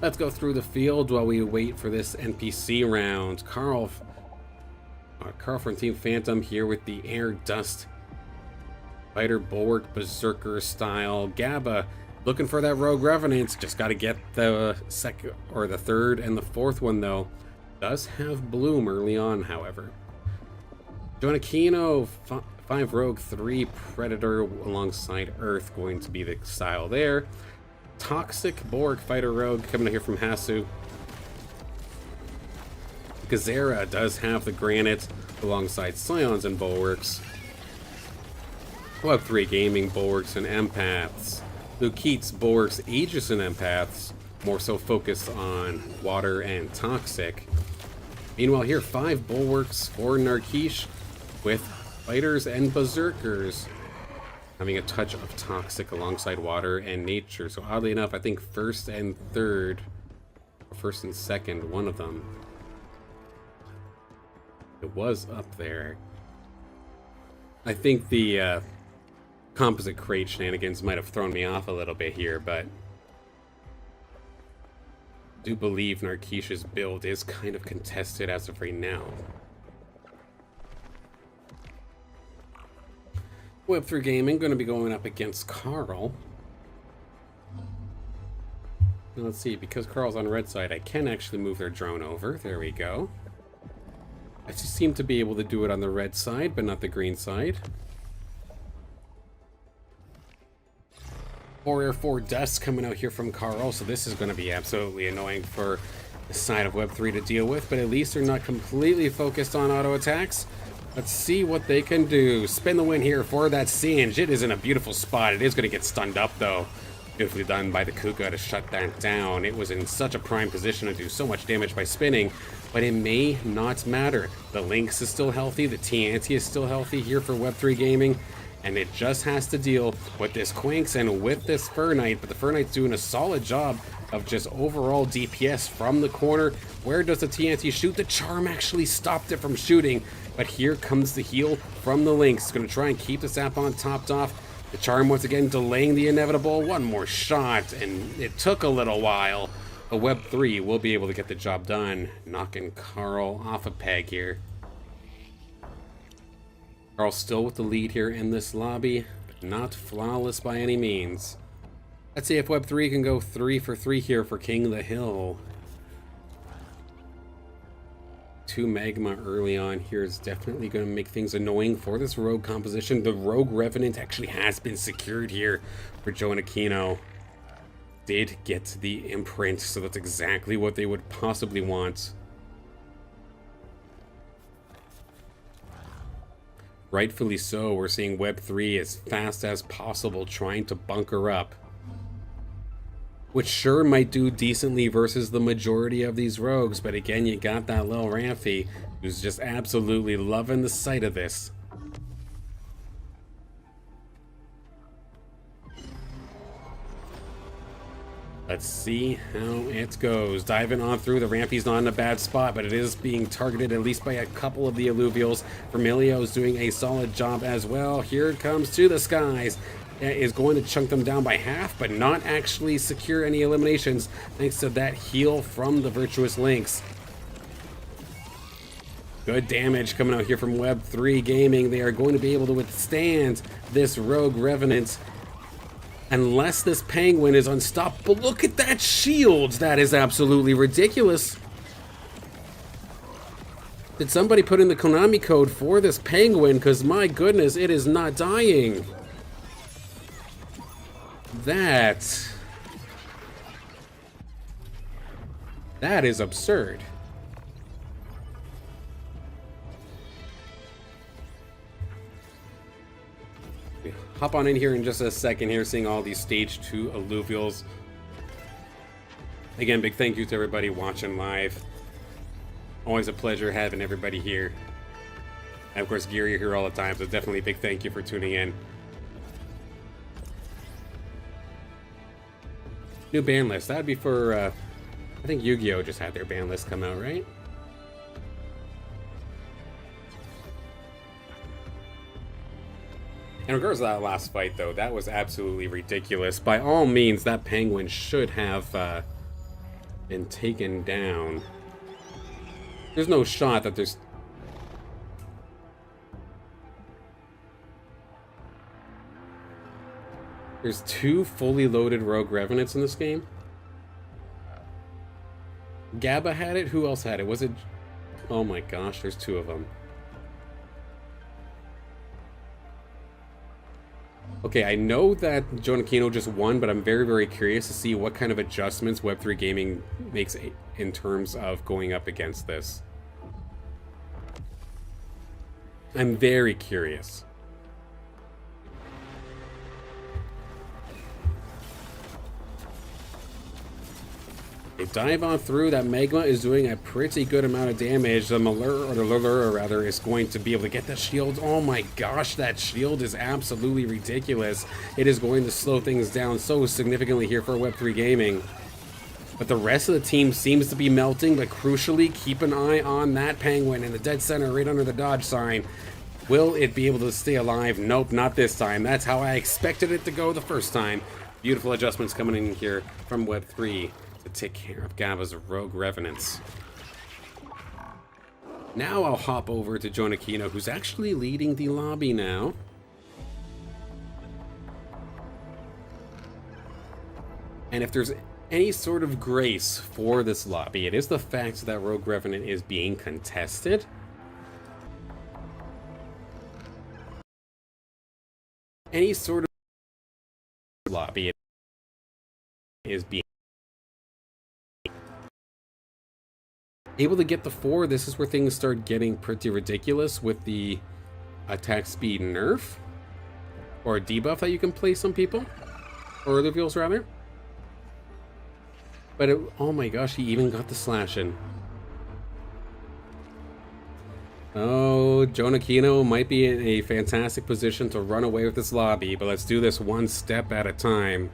Let's go through the field while we wait for this NPC round. Karl from Team Phantom here with the Air Dust Fighter Bulwark Berserker style. Gaba looking for that Rogue Revenant. Just got to get the second or the third and the fourth one though. Does have Bloom early on, however. Jonakino 5 Rogue 3 Predator alongside Earth going to be the style there. Toxic Borg Fighter Rogue coming in here from Hasu. Guizera does have the Granite alongside Scions and Bulwarks. Web3 Gaming Bulwarks and Empaths. LukeeeetsSURA Bulwarks Aegis and Empaths, more so focused on Water and Toxic. Meanwhile here, 5 Bulwarks for Narkesh with Fighters and Berserkers, having a touch of Toxic alongside Water and Nature. So oddly enough, I think first and second, one of them, it was up there. I think the composite crate shenanigans might have thrown me off a little bit here, but I do believe Narkesh's build is kind of contested as of right now. Web3 Gaming going to be going up against Karl. Now let's see, because Karl's on the red side, I can actually move their drone over. There we go. I just seem to be able to do it on the red side, but not the green side. 4 Air 4 Dust coming out here from Karl, so this is going to be absolutely annoying for the side of Web3 to deal with, but at least they're not completely focused on auto attacks. Let's see what they can do. Spin the win here for that Singe. It is in a beautiful spot. It is going to get stunned up, though. Beautifully done by the Kuka to shut that down. It was in such a prime position to do so much damage by spinning, but it may not matter. The Lynx is still healthy. The TNT is still healthy here for Web3 Gaming, and it just has to deal with this Quinks and with this Fur Knight, but the Fur Knight's doing a solid job of just overall DPS from the corner. Where does the TNT shoot? The Charm actually stopped it from shooting, but here comes the heal from the Lynx. It's going to try and keep the Sapon topped off. The Charm once again delaying the inevitable. One more shot, and it took a little while. But Web3 will be able to get the job done, knocking Karl off a peg here. Karl still with the lead here in this lobby, but not flawless by any means. Let's see if Web3 can go 3 for 3 here for King of the Hill. 2 Magma early on here is definitely going to make things annoying for this Rogue composition. The Rogue Revenant actually has been secured here for Jonakino. Did get the imprint, so that's exactly what they would possibly want. Rightfully so, we're seeing Web3 as fast as possible trying to bunker up, which sure might do decently versus the majority of these rogues, but again, you got that little Ramphy who's just absolutely loving the sight of this. Let's see how it goes. Diving on through, the Rampy's not in a bad spot, but it is being targeted at least by a couple of the Illuvials. Vermilio's doing a solid job as well. Here it comes to the skies. Is going to chunk them down by half, but not actually secure any eliminations thanks to that heal from the Virtuous Lynx. Good damage coming out here from Web3 Gaming. They are going to be able to withstand this Rogue Revenant unless this Penguin is unstoppable. Look at that shield! That is absolutely ridiculous. Did somebody put in the Konami code for this Penguin? Because my goodness, it is not dying. That is absurd. Hop on in here in just a second here, seeing all these Stage 2 alluvials. Again, big thank you to everybody watching live. Always a pleasure having everybody here. And of course, Geary, you're here all the time, so definitely a big thank you for tuning in. New ban list. That'd be for, I think Yu-Gi-Oh! Just had their ban list come out, right? In regards to that last fight, though, that was absolutely ridiculous. By all means, that penguin should have been taken down. There's no shot that there's... There's 2 fully loaded Rogue Revenants in this game. Gaba had it? Who else had it? Was it... Oh my gosh, there's 2 of them. Okay, I know that Jonakino just won, but I'm very, very curious to see what kind of adjustments Web3 Gaming makes in terms of going up against this. I'm very curious. They dive on through. That Magma is doing a pretty good amount of damage. The Malur, rather, is going to be able to get the shield. Oh my gosh, that shield is absolutely ridiculous. It is going to slow things down so significantly here for Web3 Gaming. But the rest of the team seems to be melting, but crucially, keep an eye on that penguin in the dead center right under the dodge sign. Will it be able to stay alive? Nope, not this time. That's how I expected it to go the first time. Beautiful adjustments coming in here from Web3. To take care of Gaba's Rogue Revenants. Now I'll hop over to Jonakino, who's actually leading the lobby now. And if there's any sort of grace for this lobby, it is the fact that Rogue Revenant is being contested. Any sort of lobby is being able to get the 4. This is where things start getting pretty ridiculous with the attack speed nerf or debuff that you can place on people, or alluvials rather. But oh my gosh, he even got the slash in. Oh, Jonakino might be in a fantastic position to run away with this lobby, but let's do this one step at a time.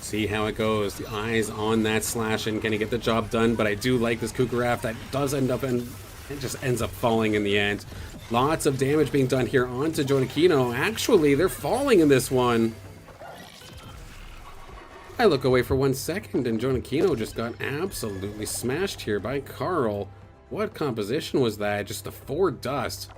See how it goes. The eyes on that slash and can he get the job done? But I do like this Kukaraf that does end up and it just ends up falling in the end. Lots of damage being done here onto Jonakino. Actually, they're falling in this one. I look away for 1 second and Jonakino just got absolutely smashed here by Karl. What composition was that? Just the 4 dust.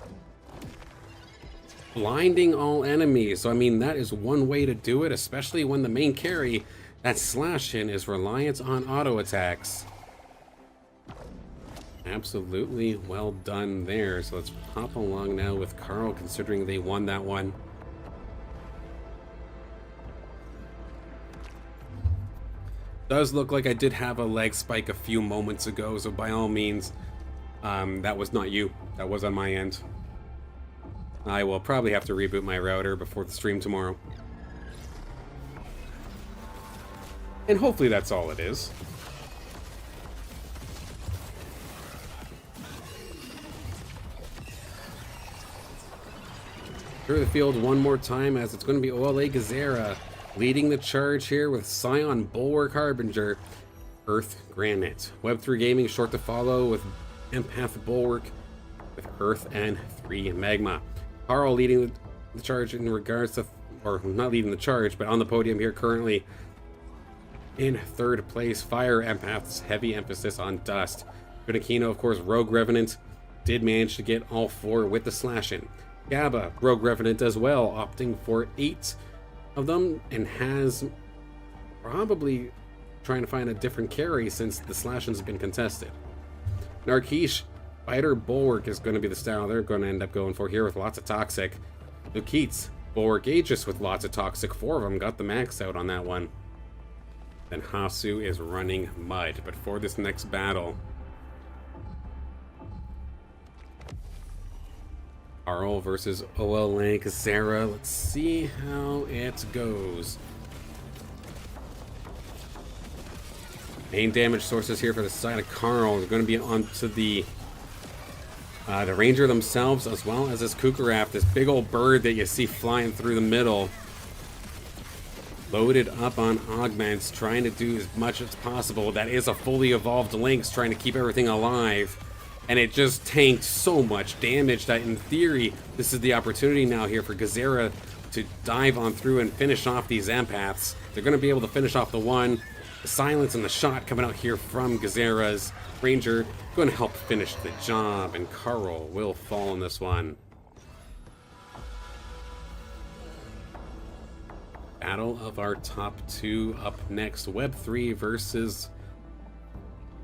Blinding all enemies. So I mean, that is one way to do it, especially when the main carry, that slash in, is reliant on auto attacks. Absolutely well done there. So let's hop along now with Karl, considering they won that one. Does look like I did have a leg spike a few moments ago, so by all means, that was not you. That was on my end. I will probably have to reboot my router before the stream tomorrow. And hopefully that's all it is. Through the field one more time, as it's going to be OLA.Guizera leading the charge here with Scion, Bulwark, Harbinger, Earth, Granite. Web3 Gaming short to follow with Empath, Bulwark, with Earth and 3 Magma. Karl leading the charge in regards to, or not leading the charge, but on the podium here currently in 3rd place. Fire Empath's heavy emphasis on dust. Jonakino, of course, Rogue Revenant, did manage to get all 4 with the slash in. Gaba, Rogue Revenant as well, opting for 8 of them, and has probably trying to find a different carry since the slash has been contested. Narkesh, Fighter, Bulwark is going to be the style they're going to end up going for here with lots of Toxic. LukeeeetsSURA, Bulwark, Aegis with lots of Toxic. 4 of them got the max out on that one. Then Hasu is running mud. But for this next battle, Karl versus OLA.Guizera. Let's see how it goes. Main damage sources here for the side of Karl are going to be onto the Ranger themselves, as well as this Kukuraf, this big old bird that you see flying through the middle. Loaded up on augments, trying to do as much as possible. That is a fully evolved Lynx, trying to keep everything alive. And it just tanked so much damage that in theory, this is the opportunity now here for Guizera to dive on through and finish off these empaths. They're going to be able to finish off the one. The silence and the shot coming out here from Guizera's Ranger going to help finish the job, and Karl will fall in this one. Battle of our top two up next. Web3 versus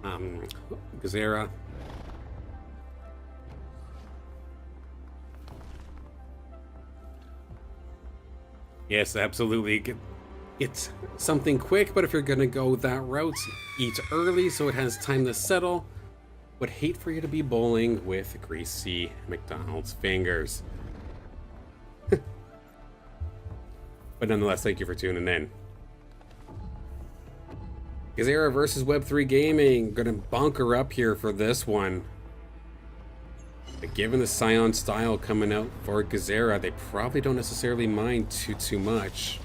Guizera. Yes, absolutely. It's something quick, but if you're gonna go that route, eat early so it has time to settle. Would hate for you to be bowling with greasy McDonald's fingers. But nonetheless, thank you for tuning in. Guizera versus Web3 Gaming. Gonna bunker up here for this one. But given the Scion style coming out for Guizera, they probably don't necessarily mind too much.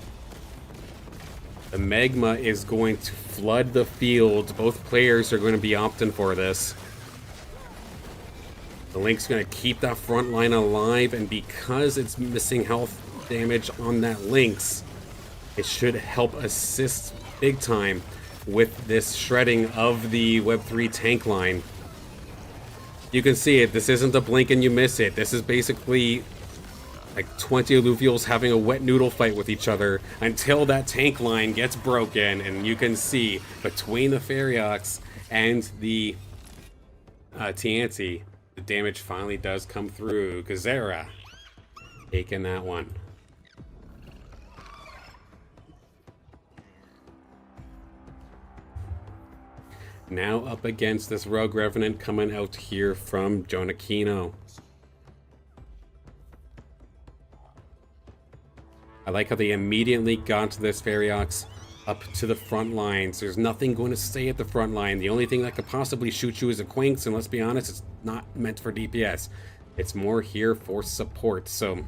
The magma is going to flood the field. Both players are going to be opting for this. The Lynx going to keep that front line alive, and because it's missing health damage on that Lynx, it should help assist big time with this shredding of the Web3 tank line. You can see it. This isn't a blink and you miss it. This is basically like 20 Illuvials having a wet noodle fight with each other until that tank line gets broken, and you can see between the Ferriox and the Tianti, the damage finally does come through. Guizera taking that one. Now up against this Rogue Revenant coming out here from Jonakino. I like how they immediately got this Ferriox up to the front lines. There's nothing going to stay at the front line. The only thing that could possibly shoot you is a Quinks, and let's be honest, it's not meant for DPS. It's more here for support, so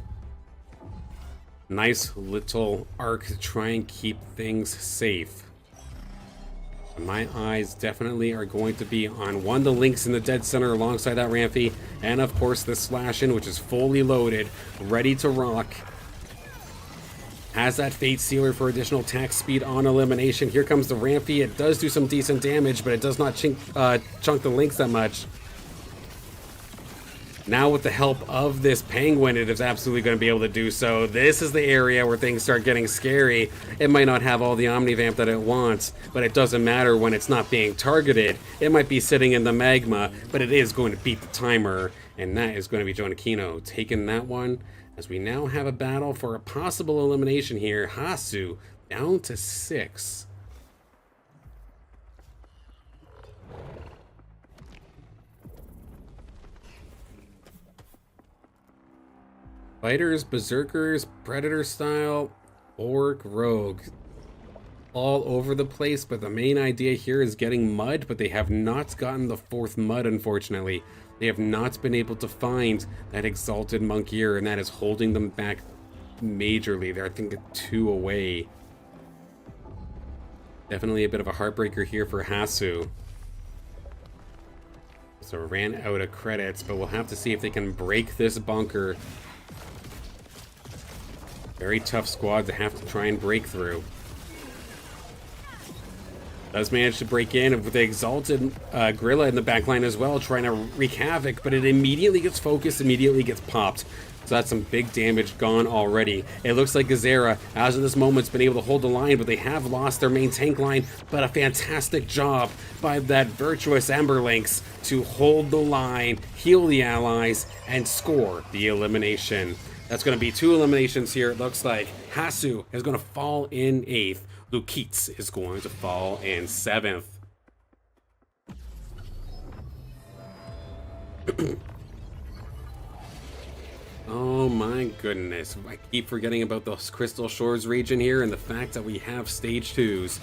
nice little arc to try and keep things safe. My eyes definitely are going to be on one, the Lynx in the dead center alongside that Rampy, and of course the Slash-in, which is fully loaded, ready to rock. Has that Fate Sealer for additional attack speed on elimination. Here comes the Rampy. It does do some decent damage, but it does not chunk the Lynx that much. Now with the help of this Penguin, it is absolutely going to be able to do so. This is the area where things start getting scary. It might not have all the Omnivamp that it wants, but it doesn't matter when it's not being targeted. It might be sitting in the magma, but it is going to beat the timer, and that is going to be Jonakino taking that one, as we now have a battle for a possible elimination here. Hasu down to 6. Fighters, Berserkers, Predator style, Orc, Rogue. All over the place, but the main idea here is getting mud, but they have not gotten the 4th mud, unfortunately. They have not been able to find that Exalted Monkier, and that is holding them back majorly. They're, I think, 2 away. Definitely a bit of a heartbreaker here for Hasu. So ran out of credits, but we'll have to see if they can break this bunker. Very tough squad to have to try and break through. Does manage to break in with the Exalted Gorilla in the backline as well, trying to wreak havoc, but it immediately gets focused, immediately gets popped. So that's some big damage gone already. It looks like Guizera, as of this moment, has been able to hold the line, but they have lost their main tank line. But a fantastic job by that virtuous Ember Lynx to hold the line, heal the allies, and score the elimination. That's going to be 2 eliminations here. It looks like Hasu is going to fall in 8th. LukeeeetsSURA is going to fall in 7th. Oh my goodness, I keep forgetting about the Crystal Shores region here and the fact that we have stage 2s.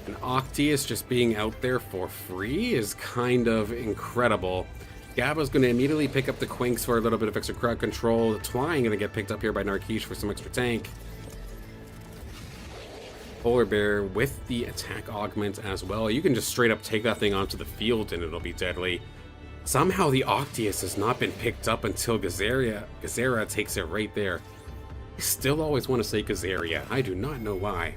And Octius just being out there for free is kind of incredible. Gaba's going to immediately pick up the Quinks for a little bit of extra crowd control. The Twine going to get picked up here by Narkesh for some extra tank. Polar Bear with the attack augment as well. You can just straight up take that thing onto the field and it'll be deadly. Somehow the Octius has not been picked up until Guizera takes it right there. I still always want to say Guizera. I do not know why.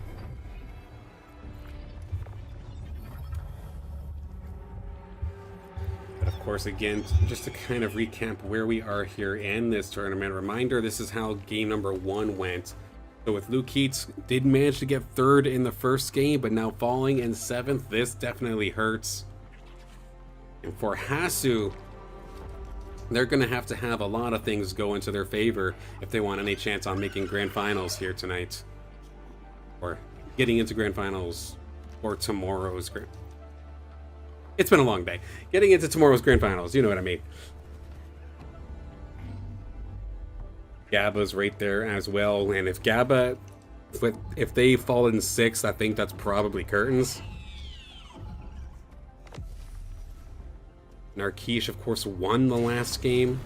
But of course, again, just to kind of recap where we are here in this tournament. Reminder, this is how game number 1 went. So with LukeeeetsSURA, did manage to get 3rd in the first game, but now falling in 7th, this definitely hurts. And for Hasu, they're going to have a lot of things go into their favor if they want any chance on making grand finals here tonight. Or getting into grand finals or tomorrow's grand... It's been a long day. Getting into tomorrow's grand finals, you know what I mean. Gaba's right there as well, and if Gaba, if they fall in 6th, I think that's probably curtains. Narkesh, of course, won the last game.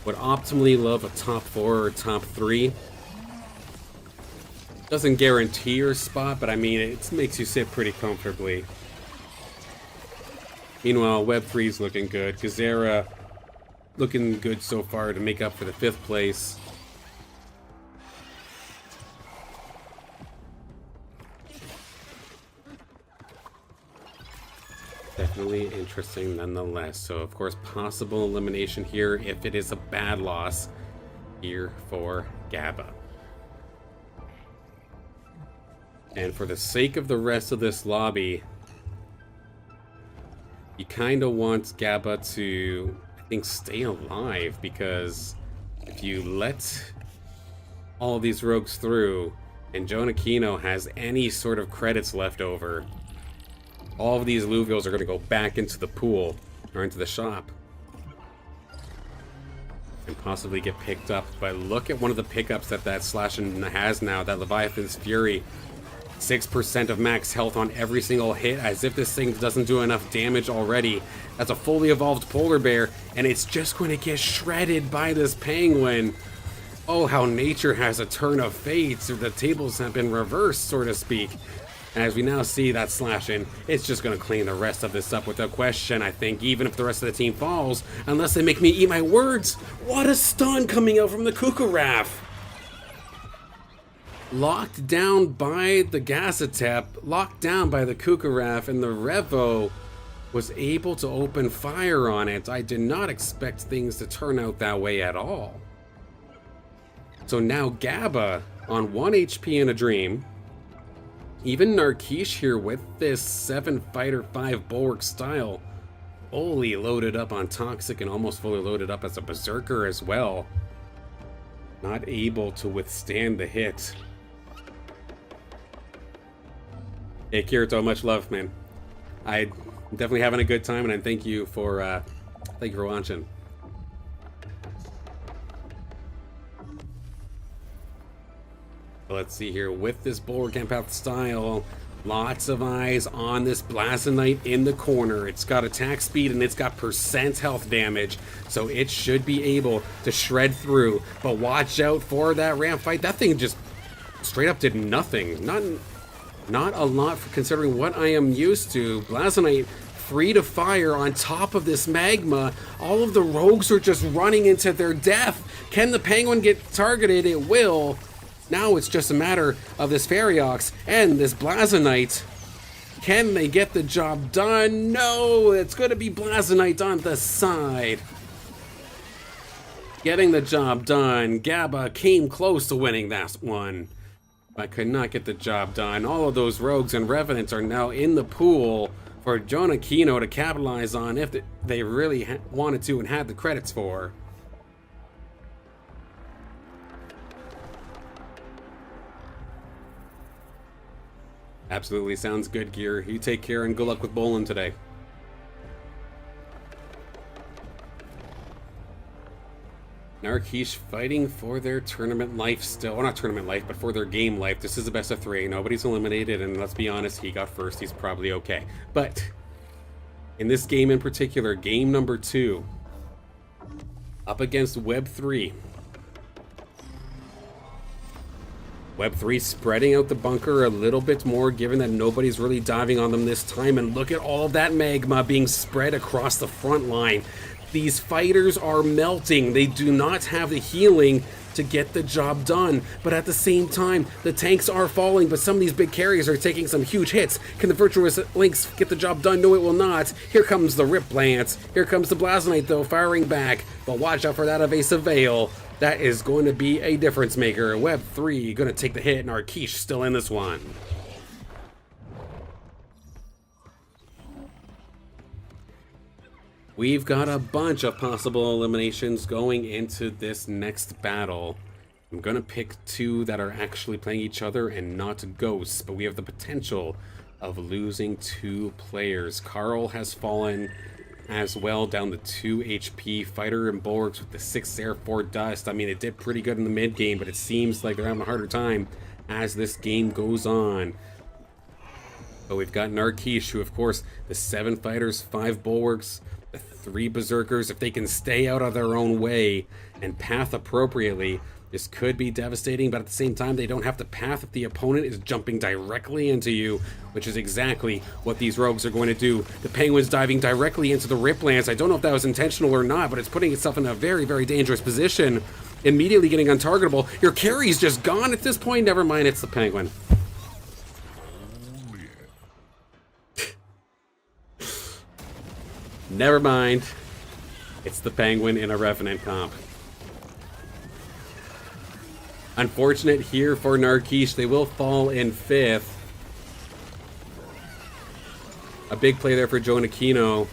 Would optimally love a top 4 or top 3. Doesn't guarantee your spot, but I mean, it makes you sit pretty comfortably. Meanwhile, Web3's looking good. Guizera looking good so far to make up for the 5th place. Definitely interesting nonetheless. So of course, possible elimination here if it is a bad loss here for Gaba. And for the sake of the rest of this lobby, you kind of want Gaba to, I think, stay alive, because if you let all of these rogues through and Jonakino has any sort of credits left over, all of these Illuvials are going to go back into the pool or into the shop and possibly get picked up. But look at one of the pickups that Slashin has now, that Leviathan's Fury. 6% of max health on every single hit, as if this thing doesn't do enough damage already. That's a fully evolved Polar Bear, and it's just going to get shredded by this Penguin. Oh, how nature has a turn of fate, so the tables have been reversed, so to speak. And as we now see that Slashin, it's just going to clean the rest of this up without question, I think, even if the rest of the team falls, unless they make me eat my words. What a stun coming out from the Kukuraf! Locked down by the Gazatep, locked down by the Kukuraf, and the Revo was able to open fire on it. I did not expect things to turn out that way at all. So now Gaba on 1 HP in a dream. Even Narkesh here with this 7 fighter 5 bulwark style, fully loaded up on Toxic and almost fully loaded up as a Berserker as well. Not able to withstand the hit. Hey Kirito, much love, man. I'm definitely having a good time, and I thank you for watching. Let's see here, with this Bulwark Empath style, lots of eyes on this Blazonite in the corner. It's got attack speed and it's got percent health damage, so it should be able to shred through. But watch out for that ramp fight. That thing just straight up did nothing. Not a lot, for considering what I am used to. Blazonite free to fire on top of this magma. All of the rogues are just running into their death. Can the Penguin get targeted? It will. Now it's just a matter of this Ferriox and this Blazonite. Can they get the job done? No, it's going to be Blazonite on the side. Getting the job done. Gaba came close to winning that one, but could not get the job done. All of those rogues and revenants are now in the pool for Jonakino to capitalize on if they really wanted to and had the credits for. Absolutely sounds good, Gear. You take care and good luck with bowling today. Narkesh fighting for their tournament life still. Well, not tournament life, but for their game life. This is a best of 3. Nobody's eliminated, and let's be honest, he got first. He's probably okay. But in this game in particular, game number 2, up against Web 3. Web 3 spreading out the bunker a little bit more, given that nobody's really diving on them this time. And look at all of that magma being spread across the front line. These fighters are melting. They do not have the healing to get the job done. But at the same time, the tanks are falling, but some of these big carriers are taking some huge hits. Can the Virtuous Lynx get the job done? No, it will not. Here comes the Rip Lance. Here comes the Blazonite, though, firing back. But watch out for that evasive veil. That is going to be a difference maker. Web 3 going to take the hit, and Narkesh still in this one. We've got a bunch of possible eliminations going into this next battle. I'm going to pick 2 that are actually playing each other and not ghosts, but we have the potential of losing 2 players. Karl has fallen as well, down to 2 HP. Fighter and Bulwarks with the 6 Air 4 Dust. I mean, it did pretty good in the mid game, but it seems like they're having a harder time as this game goes on. But we've got Narkesh, who, of course, the 7 Fighters, 5 Bulwarks, the 3 Berserkers. If they can stay out of their own way and path appropriately, this could be devastating, but at the same time, they don't have to path if the opponent is jumping directly into you, which is exactly what these rogues are going to do. The Penguin's diving directly into the Rip Lance. I don't know if that was intentional or not, but it's putting itself in a very, very dangerous position. Immediately getting untargetable. Your carry's just gone at this point. Never mind, it's the Penguin. Never mind. It's the Penguin in a Revenant comp. Unfortunate here for Narkesh. They will fall in 5th. A big play there for Jonakino.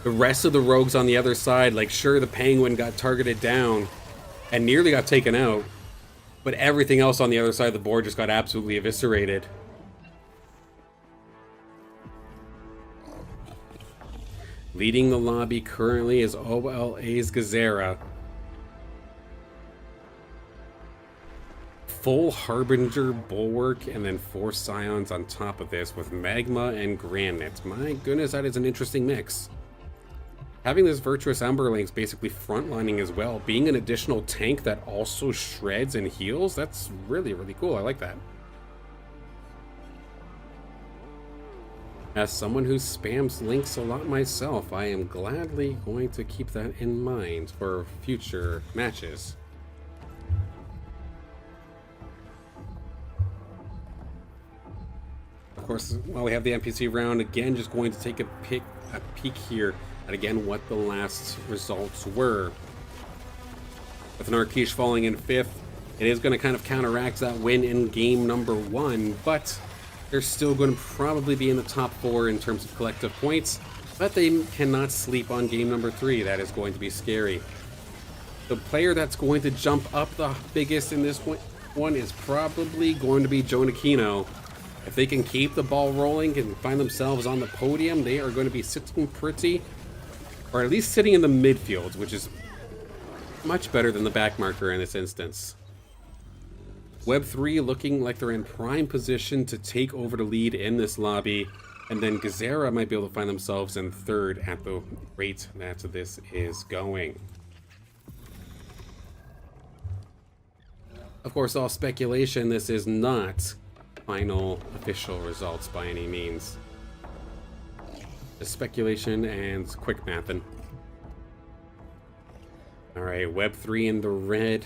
The rest of the rogues on the other side, like, sure, the Penguin got targeted down and nearly got taken out, but everything else on the other side of the board just got absolutely eviscerated. Leading the lobby currently is OLA.Guizera. Full Harbinger Bulwark and then 4 Scions on top of this with Magma and Granite. My goodness, that is an interesting mix. Having this Virtuous Emberlings basically frontlining as well, being an additional tank that also shreds and heals, that's really, really cool. I like that. As someone who spams links a lot myself, I am gladly going to keep that in mind for future matches. Of course, while we have the NPC round, again, just going to take a peek here at, again, what the last results were. With Narkesh falling in 5th, it is going to kind of counteract that win in game number 1, but they're still going to probably be in the top 4 in terms of collective points, but they cannot sleep on game number 3. That is going to be scary. The player that's going to jump up the biggest in this one is probably going to be Jonakino. If they can keep the ball rolling and find themselves on the podium, they are going to be sitting pretty, or at least sitting in the midfield, which is much better than the back marker in this instance. Web 3 looking like they're in prime position to take over the lead in this lobby, and then Guizera might be able to find themselves in 3rd at the rate that this is going. Of course, all speculation, this is not final official results by any means. Just speculation and quick mathing. Alright, Web 3 in the red,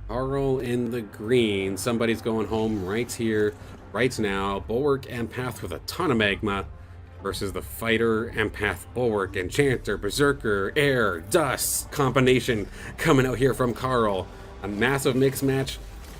Karl in the green. Somebody's going home right here, right now. Bulwark Empath with a ton of magma versus the Fighter Empath Bulwark Enchanter Berserker Air Dust combination coming out here from Karl. A massive mix match.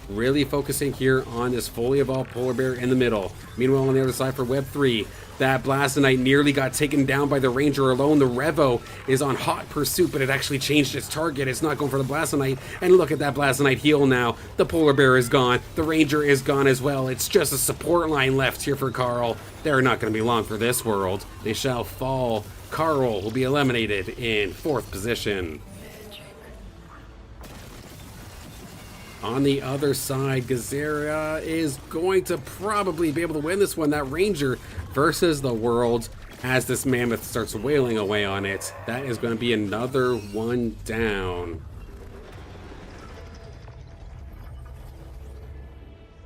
Really focusing here on this fully evolved polar bear in the middle. Meanwhile, on the other side for Web 3, that Blastonite nearly got taken down by the Ranger alone. The Revo is on hot pursuit, but it actually changed its target. It's not going for the Blastonite. And look at that Blastonite heal now. The polar bear is gone. The Ranger is gone as well. It's just a support line left here for Karl. They're not going to be long for this world. They shall fall. Karl will be eliminated in 4th position. On the other side, Guizera is going to probably be able to win this one. That Ranger versus the world as this mammoth starts wailing away on it. That is going to be another one down.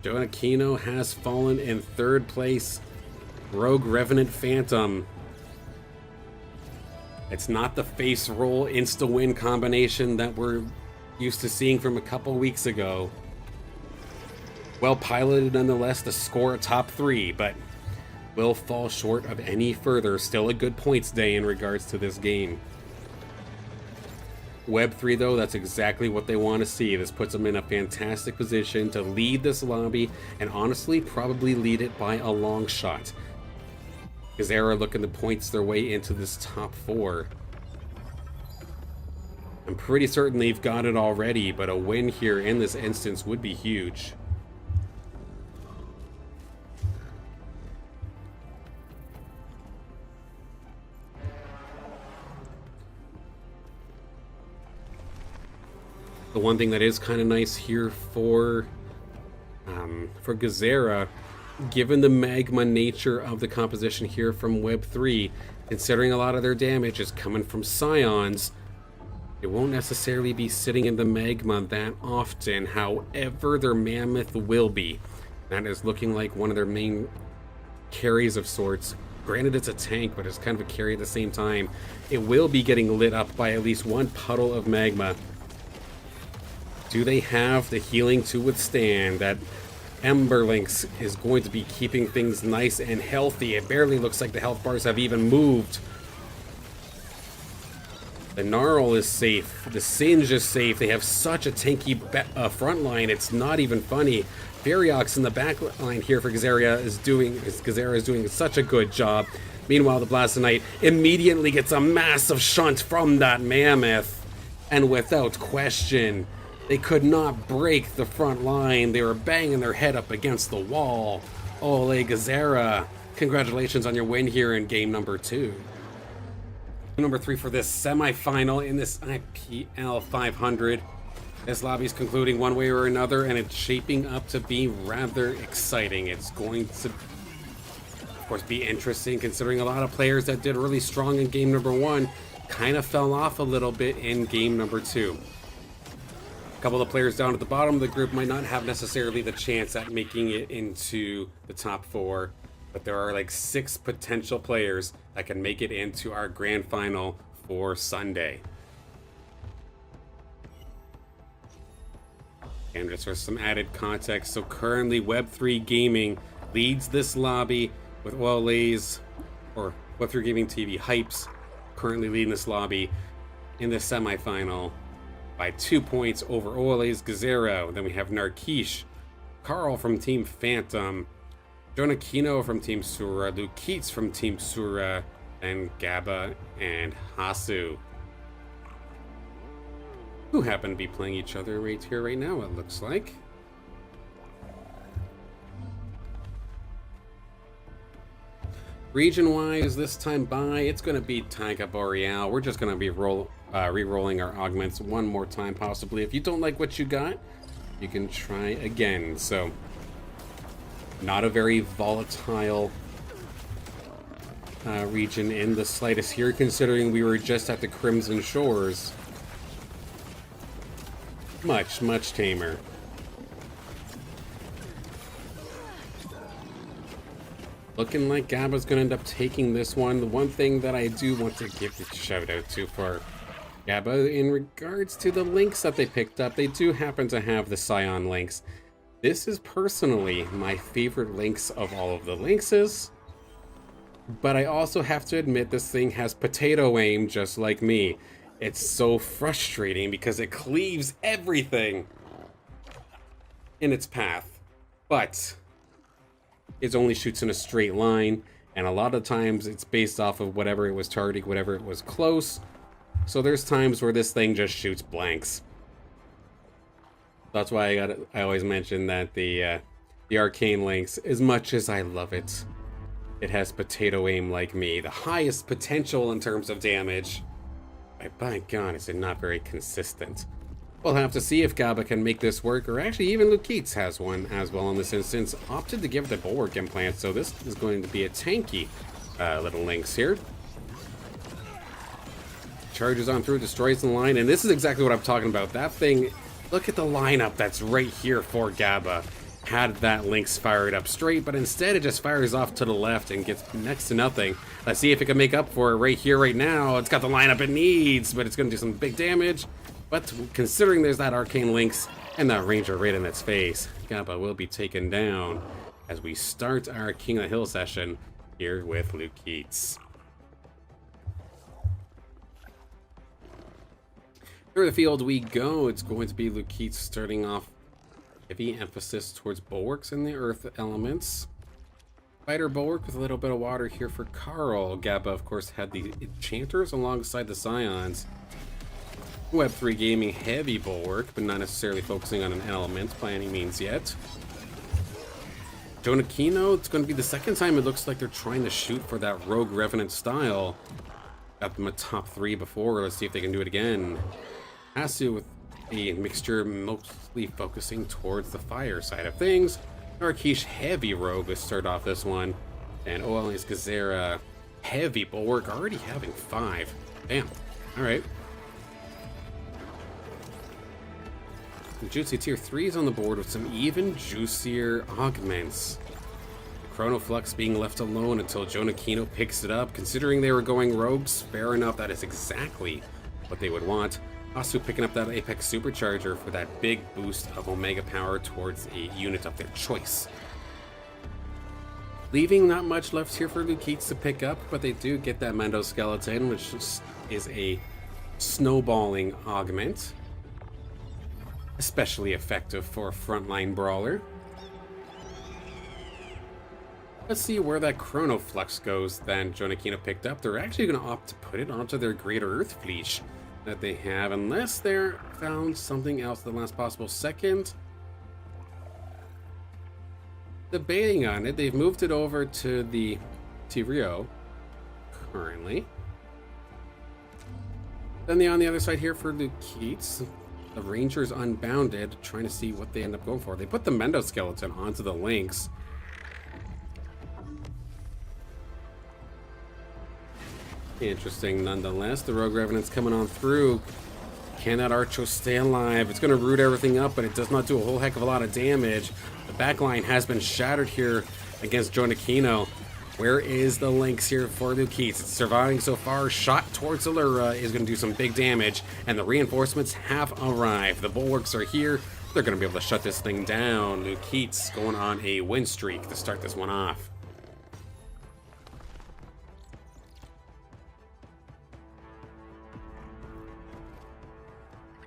Jonakino has fallen in 3rd place. Rogue Revenant Phantom. It's not the face roll insta-win combination that we're used to seeing from a couple weeks ago. Well piloted nonetheless to score a top 3, but will fall short of any further. Still a good points day in regards to this game. Web 3 though, that's exactly what they want to see. This puts them in a fantastic position to lead this lobby, and honestly probably lead it by a long shot. Guizera looking to points their way into this top 4. I'm pretty certain they've got it already, but a win here in this instance would be huge. The one thing that is kind of nice here for Guizera, given the magma nature of the composition here from Web 3, considering a lot of their damage is coming from Scions, it won't necessarily be sitting in the magma that often. However, their mammoth will be. That is looking like one of their main carries of sorts. Granted, it's a tank, but it's kind of a carry at the same time. It will be getting lit up by at least one puddle of magma. Do they have the healing to withstand? That Emberlynx is going to be keeping things nice and healthy. It barely looks like the health bars have even moved. The Gnarl is safe. The Singe is safe. They have such a tanky front line. It's not even funny. Variox in the back line here for Guizera is doing such a good job. Meanwhile, the Blastonite immediately gets a massive shunt from that mammoth. And without question, they could not break the front line. They were banging their head up against the wall. OLA.Guizera, congratulations on your win here in game number 2. Number 3 for this semi-final in this IPL 500. This lobby's concluding one way or another, and it's shaping up to be rather exciting. It's going to, of course, be interesting considering a lot of players that did really strong in game number 1 kind of fell off a little bit in game number 2. A couple of players down at the bottom of the group might not have necessarily the chance at making it into the top 4. But there are like 6 potential players that can make it into our grand final for Sunday. And just for some added context, so currently Web3 Gaming leads this lobby with OLA's, or Web3 Gaming TV Hypes, currently leading this lobby in the semifinal by 2 points over OLA.Guizera. Then we have Narkesh, Karl from Team Phantom, Jonakino from Team SURA, LukeeeetsSURA from Team SURA, and Gaba and Hasu, who happen to be playing each other right here, right now, it looks like. Region-wise, this time by, it's going to be Taiga Boreal. We're just going to be re-rolling our augments one more time, possibly. If you don't like what you got, you can try again. So, not a very volatile region in the slightest here, considering we were just at the Crimson Shores. Much, much tamer. Looking like Gaba's going to end up taking this one. The one thing that I do want to give a shout out to for Gaba in regards to the links that they picked up, they do happen to have the Scion links. This is personally my favorite links of all of the linkses, but I also have to admit this thing has potato aim just like me. It's so frustrating because it cleaves everything. in its path, but it only shoots in a straight line, and a lot of times it's based off of whatever it was targeting, whatever it was close. So there's times where this thing just shoots blanks. That's why I always mention that the arcane lynx, as much as I love it, it has potato aim like me, the highest potential in terms of damage. But by God, is it not very consistent. We'll have to see if Gaba can make this work, or actually even LukeeeetsSURA has one as well in this instance. Opted to give the bulwark implant, so this is going to be a tanky little lynx here. Charges on through, destroys the line, and this is exactly what I'm talking about. That thing, look at the lineup that's right here for Gaba. Had that lynx fired up straight, but instead it just fires off to the left and gets next to nothing. Let's see if it can make up for it right here, right now. It's got the lineup it needs, but it's going to do some big damage. But considering there's that arcane lynx and that ranger right in its face, Gaba will be taken down as we start our King of the Hill session here with LukeeeetsSURA. Through the field we go. It's going to be LukeeeetsSURA starting off. Heavy emphasis towards bulwarks and the earth elements. Fighter bulwark with a little bit of water here for Karl. Gaba, of course, had the enchanters alongside the scions. Web3 Gaming heavy bulwark, but not necessarily focusing on an element by any means yet. Jonakino, it's going to be the second time it looks like they're trying to shoot for that Rogue Revenant style. Got them a top 3 before. Let's see if they can do it again. Hasu with a mixture mostly focusing towards the fire side of things. Narkesh heavy rogue to start off this one. And OLA.Guizera heavy bulwark, already having 5. Damn. Alright. Juicy tier 3 is on the board with some even juicier augments. The Chronoflux being left alone until Jonakino picks it up. Considering they were going rogues, fair enough, that is exactly what they would want. Hasu picking up that Apex Supercharger for that big boost of Omega power towards a unit of their choice. Leaving not much left here for LukeeeetsSURA to pick up, but they do get that Mando Skeleton, which is a snowballing augment. Especially effective for a frontline brawler. Let's see where that Chronoflux goes then Jonakino picked up. They're actually going to opt to put it onto their Greater Earth Fleet that they have, unless they're found something else at the last possible second. Debating on it, they've moved it over to the Tyrio currently. Then on the other side here for LukeeeetsSURA, the Rangers Unbounded, trying to see what they end up going for. They put the Mendo Skeleton onto the Lynx. Interesting nonetheless. The Rogue Revenant's coming on through. Can that Archo stay alive? It's going to root everything up, but it does not do a whole heck of a lot of damage. The backline has been shattered here against Jonakino. Where is the Lynx here for LukeeeetsSURA? It's surviving so far. Shot towards Allura is going to do some big damage, and the reinforcements have arrived. The bulwarks are here. They're going to be able to shut this thing down. LukeeeetsSURA going on a win streak to start this one off.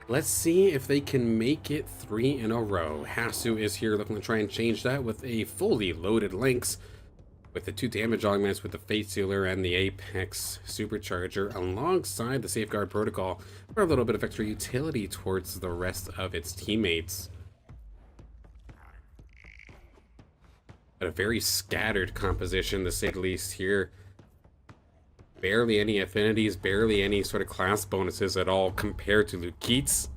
Let's see if they can make it 3 in a row. Hasu is here looking to try and change that with a fully loaded Lynx, with the 2 damage augments with the Fate Sealer and the Apex Supercharger alongside the Safeguard Protocol for a little bit of extra utility towards the rest of its teammates. But a very scattered composition, to say the least here. Barely any affinities, barely any sort of class bonuses at all compared to LukeeeetsSURA.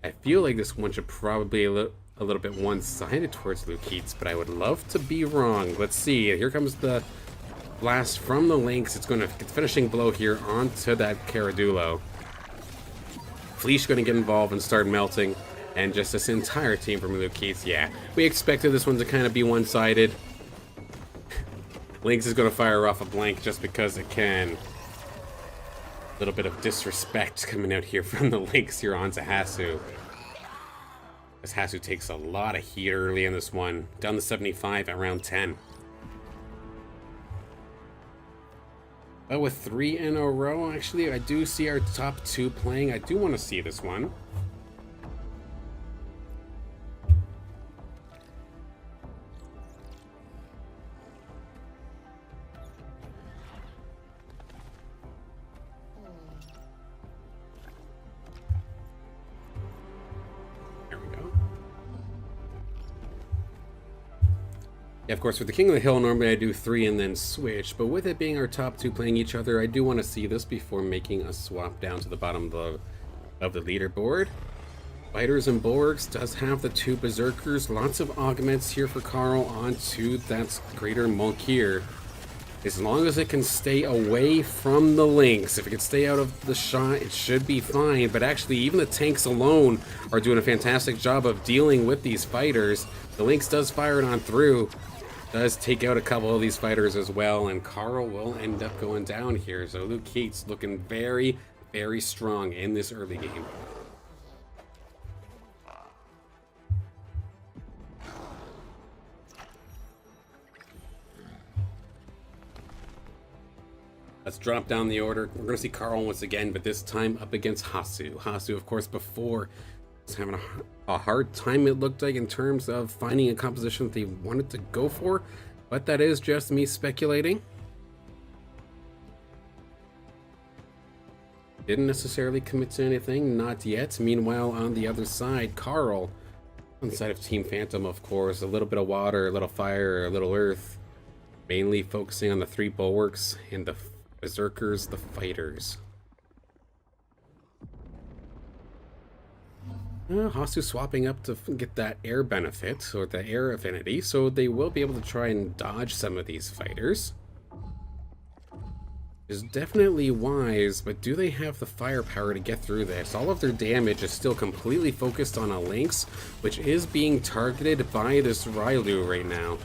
I feel like this one should probably a little bit one-sided towards LukeeeetsSURA, but I would love to be wrong. Let's see. Here comes the blast from the Lynx. It's going to get the finishing blow here onto that Caradulo. Fleesh going to get involved and start melting, and just this entire team from LukeeeetsSURA. Yeah, we expected this one to kind of be one-sided. Lynx is going to fire off a blank just because it can. A little bit of disrespect coming out here from the Lynx here onto Hasu. As Hasu takes a lot of heat early in this one. Down to 75 at round 10. But with 3 in a row, actually, I do see our top 2 playing. I do want to see this one. Yeah, of course, with the King of the Hill, normally I do 3 and then switch, but with it being our top 2 playing each other, I do want to see this before making a swap down to the bottom of the leaderboard. Fighters and Bulwarks does have the 2 Berserkers, lots of augments here for Karl onto that Greater Mulkir. As long as it can stay away from the links, if it can stay out of the shot, it should be fine. But actually, even the tanks alone are doing a fantastic job of dealing with these fighters. The links does fire it on through, does take out a couple of these fighters as well, and Karl will end up going down here. So Lukeeets looking very, very strong in this early game. Let's drop down the order. We're going to see Karl once again, but this time up against Hasu. Hasu, of course, before was having a hard time, it looked like, in terms of finding a composition that they wanted to go for, but that is just me speculating. Didn't necessarily commit to anything, not yet. Meanwhile, on the other side, Karl, on the side of Team Phantom, of course, a little bit of water, a little fire, a little earth, mainly focusing on the 3 bulwarks and the Berserkers, the fighters. Hasu swapping up to get that air benefit, or the air affinity, so they will be able to try and dodge some of these fighters. Is definitely wise, but do they have the firepower to get through this? All of their damage is still completely focused on a Lynx, which is being targeted by this Rylu right now.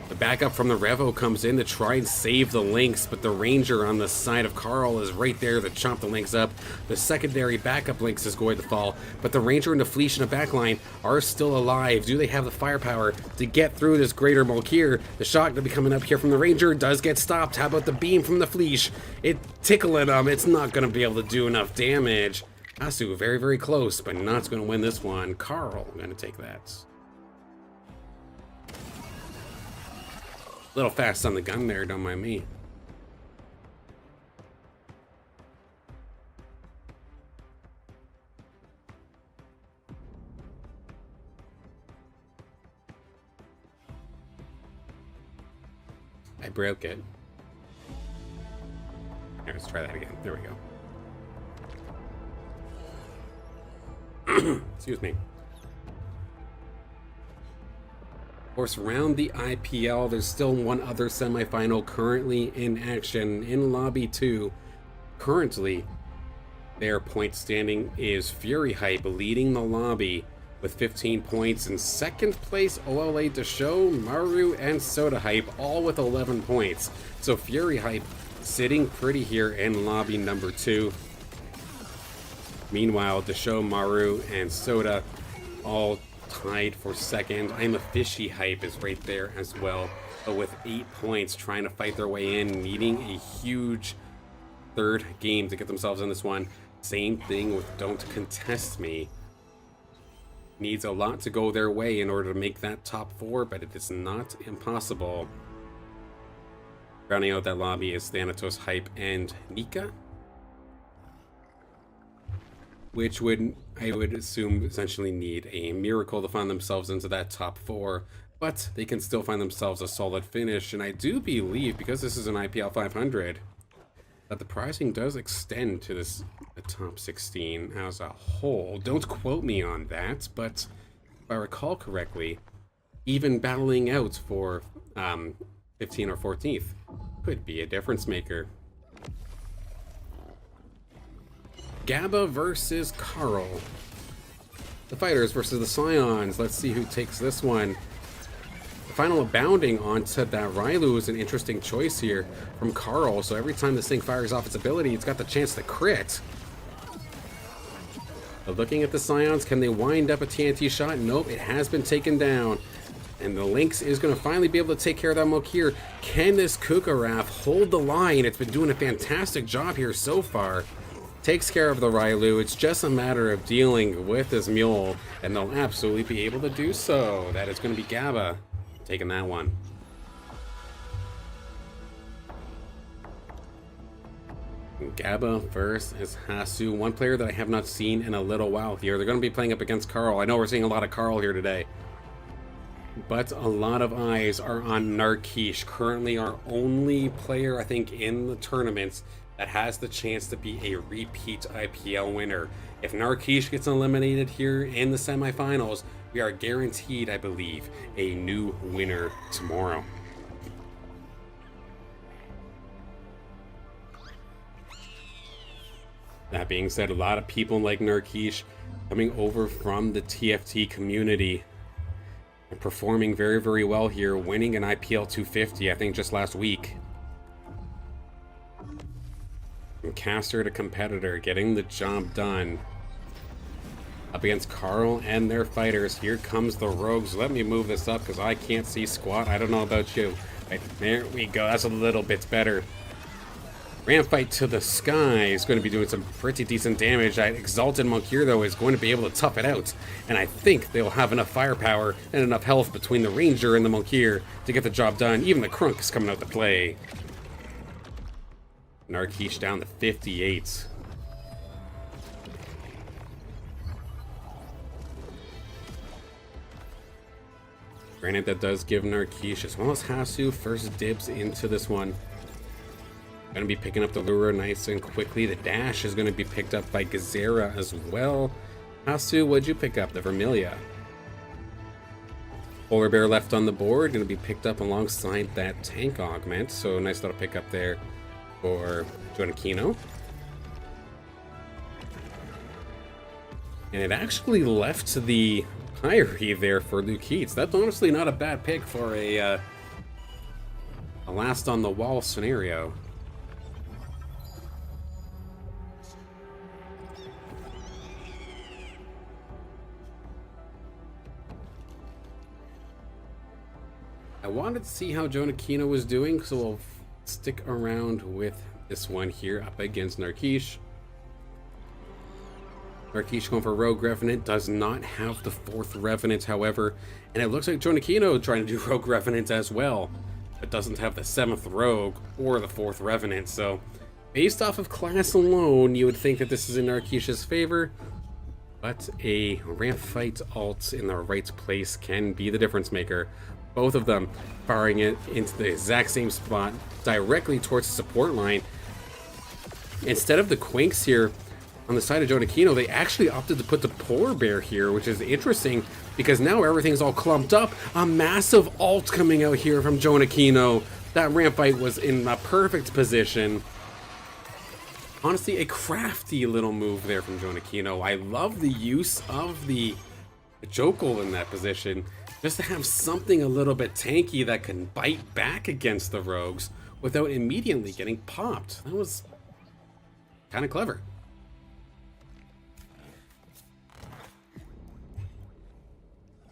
The backup from the Revo comes in to try and save the Lynx, but the Ranger on the side of Karl is right there to chop the Lynx up. The secondary backup Lynx is going to fall, but the Ranger and the Fleesh in the backline are still alive. Do they have the firepower to get through this Greater Mulkir? The shot going to be coming up here from the Ranger does get stopped. How about the beam from the Fleesh? It tickling him. It's not going to be able to do enough damage. Hasu very, very close, but not going to win this one. Karl going to take that. Little fast on the gun there, don't mind me. I broke it. Here, let's try that again. There we go. Excuse me. Of course, around the IPL, there's still one other semifinal currently in action in Lobby 2. Currently, their point standing is Fury Hype leading the lobby with 15 points. In second place, OLA.Guizera, Maru, and Soda Hype, all with 11 points. So Fury Hype sitting pretty here in lobby number 2. Meanwhile, Guizera, Maru, and Soda all tied for second. I'm a Fishy Hype is right there as well, but with 8 points, trying to fight their way in, needing a huge third game to get themselves in this one. Same thing with Don't Contest Me. Needs a lot to go their way in order to make that top 4, but it is not impossible. Rounding out that lobby is Thanatos, Hype, and Nika, which would, I would assume, essentially need a miracle to find themselves into that top 4, but they can still find themselves a solid finish. And I do believe, because this is an IPL 500, that the pricing does extend to this top 16 as a whole. Don't quote me on that, but if I recall correctly, even battling out for 15 or 14th could be a difference maker. Gaba versus Karl. The fighters versus the Scions. Let's see who takes this one. The final abounding onto that Rylu is an interesting choice here from Karl. So every time this thing fires off its ability, it's got the chance to crit. But looking at the Scions, can they wind up a TNT shot? Nope, it has been taken down. And the Lynx is going to finally be able to take care of that Mulkir. Can this Kukaraf hold the line? It's been doing a fantastic job here so far. Takes care of the Rylu. It's just a matter of dealing with this mule, and they'll absolutely be able to do so. That is going to be Gaba taking that one. Gaba versus Hasu, one player that I have not seen in a little while here. They're going to be playing up against Karl. I know we're seeing a lot of Karl here today. but a lot of eyes are on Narkesh, currently our only player, I think, in the tournaments that has the chance to be a repeat IPL winner. If Narkesh gets eliminated here in the semifinals, we are guaranteed, I believe, a new winner tomorrow. That being said, a lot of people like Narkesh coming over from the TFT community and performing very, very well here, winning an IPL 250, I think, just last week. From caster to competitor, getting the job done. Up against Karl and their fighters. Here comes the Rogues. Let me move this up because I can't see squat. I don't know about you. Right, there we go. That's a little bit better. Ramp fight to the sky is going to be doing some pretty decent damage. Exalted Monk here, though, is going to be able to tough it out. And I think they'll have enough firepower and enough health between the Ranger and the Monk here to get the job done. Even the Crunk is coming out to play. Narkesh down to 58. Granted, that does give Narkesh, as well as Hasu, first dibs into this one. Going to be picking up the lure nice and quickly. The dash is going to be picked up by Guizera as well. Hasu, what'd you pick up? The Vermilia. Polar Bear left on the board, going to be picked up alongside that tank augment. So nice little pickup there for Jonakino. And it actually left the Pyre there for LukeeeetsSURA. That's honestly not a bad pick for a last on the wall scenario. I wanted to see how Jonakino was doing, so we'll stick around with this one here up against Narkesh. Narkesh going for Rogue Revenant, does not have the 4th Revenant, however, and it looks like Jonakino trying to do Rogue Revenant as well, but doesn't have the 7th Rogue or the 4th Revenant, so based off of class alone, you would think that this is in Narkesh's favor, but a ramp fight ult in the right place can be the difference maker. Both of them firing it into the exact same spot, directly towards the support line. Instead of the Quinks here, on the side of Jonakino, they actually opted to put the Polar Bear here, which is interesting because now everything's all clumped up. A massive ult coming out here from Jonakino. That ramp fight was in a perfect position. Honestly, a crafty little move there from Jonakino. I love the use of the Jokul in that position, just to have something a little bit tanky that can bite back against the Rogues without immediately getting popped. That was kind of clever.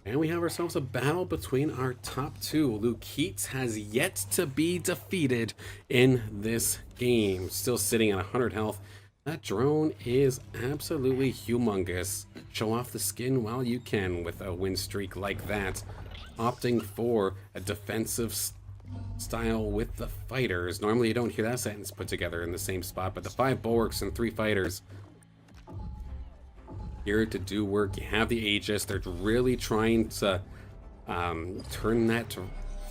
And we have ourselves a battle between our top two. LukeeeetsSURA has yet to be defeated in this game. Still sitting at 100 health. That drone is absolutely humongous. Show off the skin while you can with a win streak like that. Opting for a defensive style with the fighters. Normally you don't hear that sentence put together in the same spot, but the 5 bulwarks and 3 fighters here to do work. You have the Aegis. They're really trying to turn that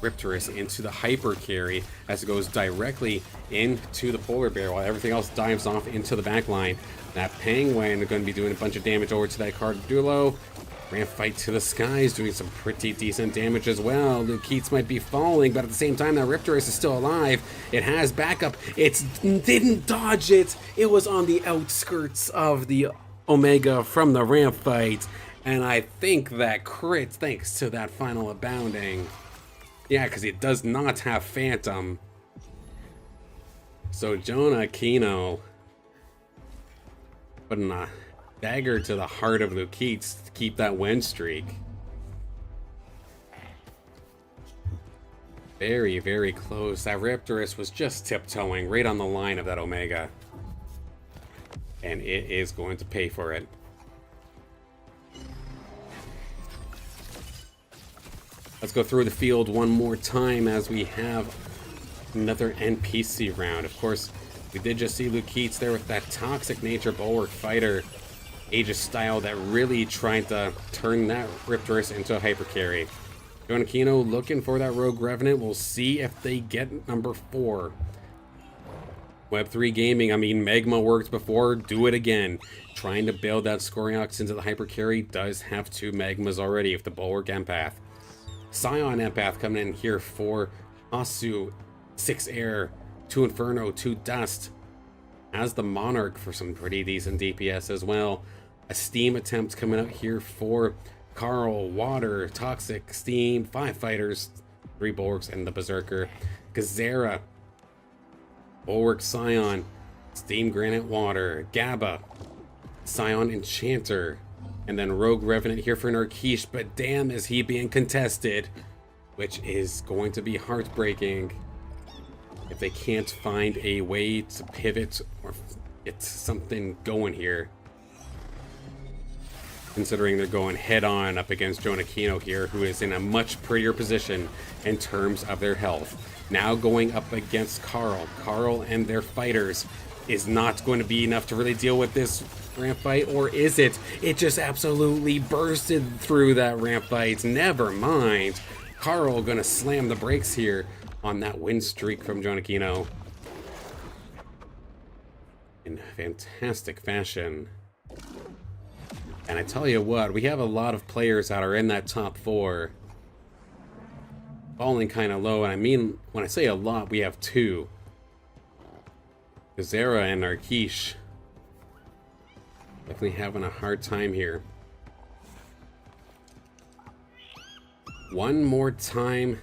Riptorus into the hyper carry as it goes directly into the Polar Bear while everything else dives off into the back line. That Penguin is going to be doing a bunch of damage over to that Cardulo. Ramp fight to the skies, doing some pretty decent damage as well. LukeeeetsSURA might be falling, but at the same time, that Riptorus is still alive. It has backup. It didn't dodge it. It was on the outskirts of the Omega from the ramp fight. And I think that crit thanks to that final abounding. Yeah, because it does not have Phantom. So Jonakino putting a dagger to the heart of LukeeeetsSURA to keep that win streak. Very, very close. That Riptorus was just tiptoeing right on the line of that Omega. And it is going to pay for it. Let's go through the field one more time as we have another NPC round. Of course, we did just see LukeeeetsSURA there with that Toxic Nature Bulwark Fighter Aegis style that really tried to turn that Riptorus into a hyper carry. Jonakino looking for that Rogue Revenant. We'll see if they get number 4. Web3 Gaming, I mean, Magma worked before, do it again. Trying to build that Scoriox into the Hyper Carry, does have 2 Magmas already with the Bulwark Empath. Scion Empath coming in here for Hasu, 6 Air, 2 Inferno, 2 Dust. Has the Monarch for some pretty decent DPS as well. A Steam attempt coming out here for Karl, Water, Toxic, Steam, 5 Fighters, 3 Bulwarks, and the Berserker. Guizera, Bulwark Scion, Steam Granite Water, Gaba, Scion Enchanter, and then Rogue Revenant here for Narkesh, but damn is he being contested, which is going to be heartbreaking if they can't find a way to pivot or get something going here. Considering they're going head-on up against Jonakino here, who is in a much prettier position in terms of their health. Now going up against Karl. Karl and their fighters is not going to be enough to really deal with this ramp fight, or is it? It just absolutely bursted through that ramp fight. Never mind. Karl gonna slam the brakes here on that win streak from Jonakino in fantastic fashion. And I tell you what, we have a lot of players that are in that top 4 falling kind of low, and I mean, when I say a lot, we have 2. Guizera and Narkesh definitely having a hard time here. One more time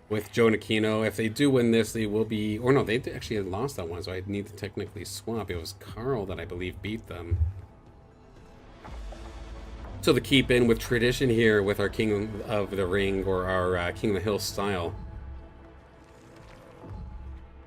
with Jonakino. If they do win this, they will be, or no, they actually had lost that one, so I need to technically swap. It was Karl that I believe beat them. So to keep in with tradition here with our King of the Ring, or our King of the Hill style,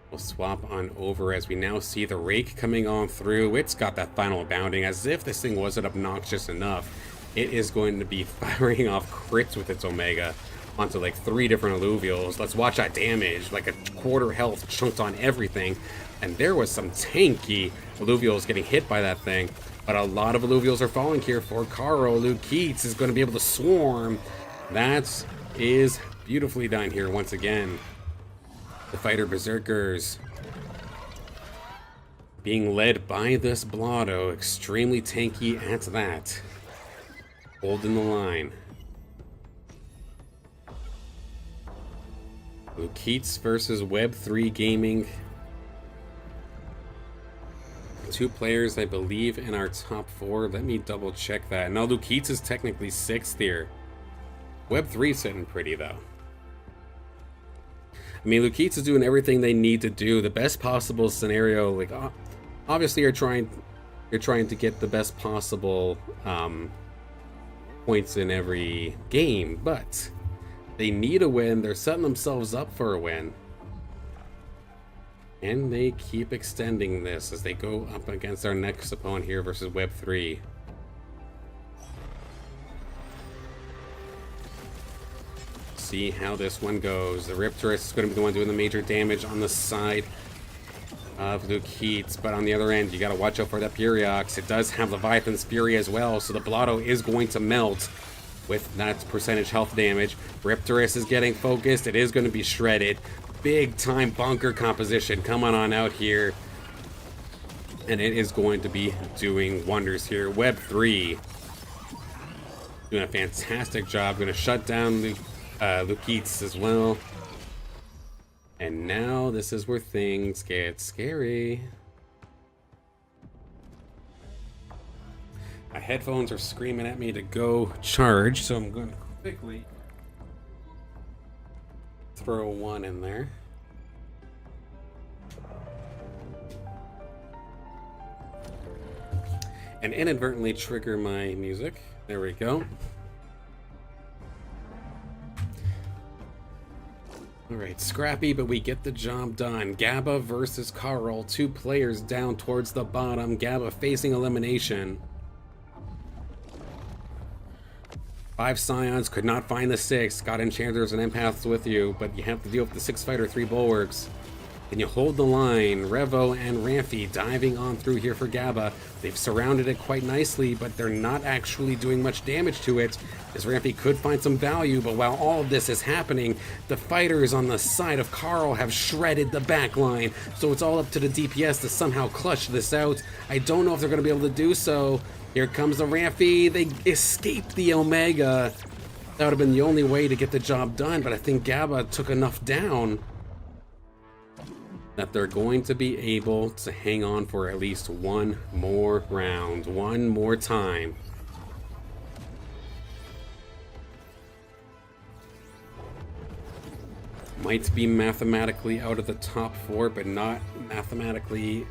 we'll swap on over as we now see the Rake coming on through. It's got that final bounding, as if this thing wasn't obnoxious enough. It is going to be firing off crits with its Omega onto like 3 different Illuvials. Let's watch that damage, like a quarter health chunked on everything. And there was some tanky Illuvials getting hit by that thing. But a lot of Illuvials are falling here for Karl. Lukeeets is going to be able to swarm. That is beautifully done here once again. The fighter Berserkers being led by this Blotto. Extremely tanky at that. Holding the line. Lukeeets versus Web3 Gaming. 2 players, I believe, in our top 4. Let me double check that. No, Lukeeets is technically 6th here. Web3 sitting pretty, though. I mean, Lukeeets is doing everything they need to do. The best possible scenario, like, obviously you're trying to get the best possible points in every game, but they need a win. They're setting themselves up for a win. And they keep extending this as they go up against our next opponent here versus Web3. See how this one goes. The Riptorus is going to be the one doing the major damage on the side of Lukeeets, but on the other end, you got to watch out for that Pyriox. It does have Leviathan's Fury as well, so the Blotto is going to melt with that percentage health damage. Riptorus is getting focused. It is going to be shredded. Big time bunker composition coming on out here, and it is going to be doing wonders here. Web3 doing a fantastic job. Going to shut down Lukeeets as well. And now this is where things get scary. My headphones are screaming at me to go charge, so I'm going to quickly throw one in there. And inadvertently trigger my music. There we go. Alright, scrappy, but we get the job done. Gaba versus Karl. 2 players down towards the bottom. Gaba facing elimination. 5 Scions, could not find the 6. Got Enchanters and Empaths with you, but you have to deal with the 6 fighter, 3 Bulwarks. Can you hold the line? Revo and Ramfy diving on through here for Gaba. They've surrounded it quite nicely, but they're not actually doing much damage to it, as Ramfy could find some value. But while all of this is happening, the fighters on the side of Karl have shredded the back line, so it's all up to the DPS to somehow clutch this out. I don't know if they're going to be able to do so. Here comes the Ramfy. They escaped the Omega. That would have been the only way to get the job done, but I think Gaba took enough down that they're going to be able to hang on for at least one more round, one more time. Might be mathematically out of the top 4, but not mathematically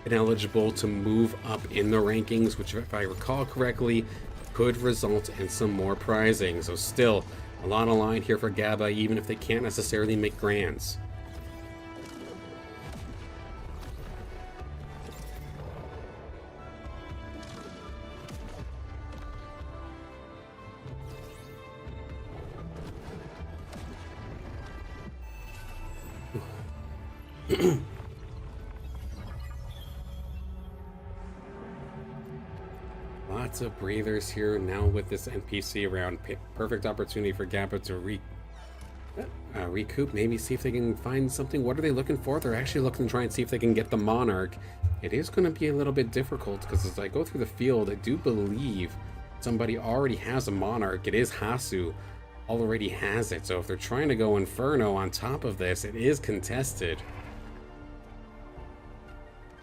ineligible to move up in the rankings, which, if I recall correctly, could result in some more prizing. So still a lot of line here for Gaba, even if they can't necessarily make grands. Lots of breathers here now with this NPC around. Perfect opportunity for Gaba to recoup, maybe see if they can find something. What are they looking for? They're actually looking to try and see if they can get the Monarch. It is going to be a little bit difficult because as I go through the field, I do believe somebody already has a Monarch. It is Hasu already has it. So if they're trying to go Inferno on top of this, it is contested.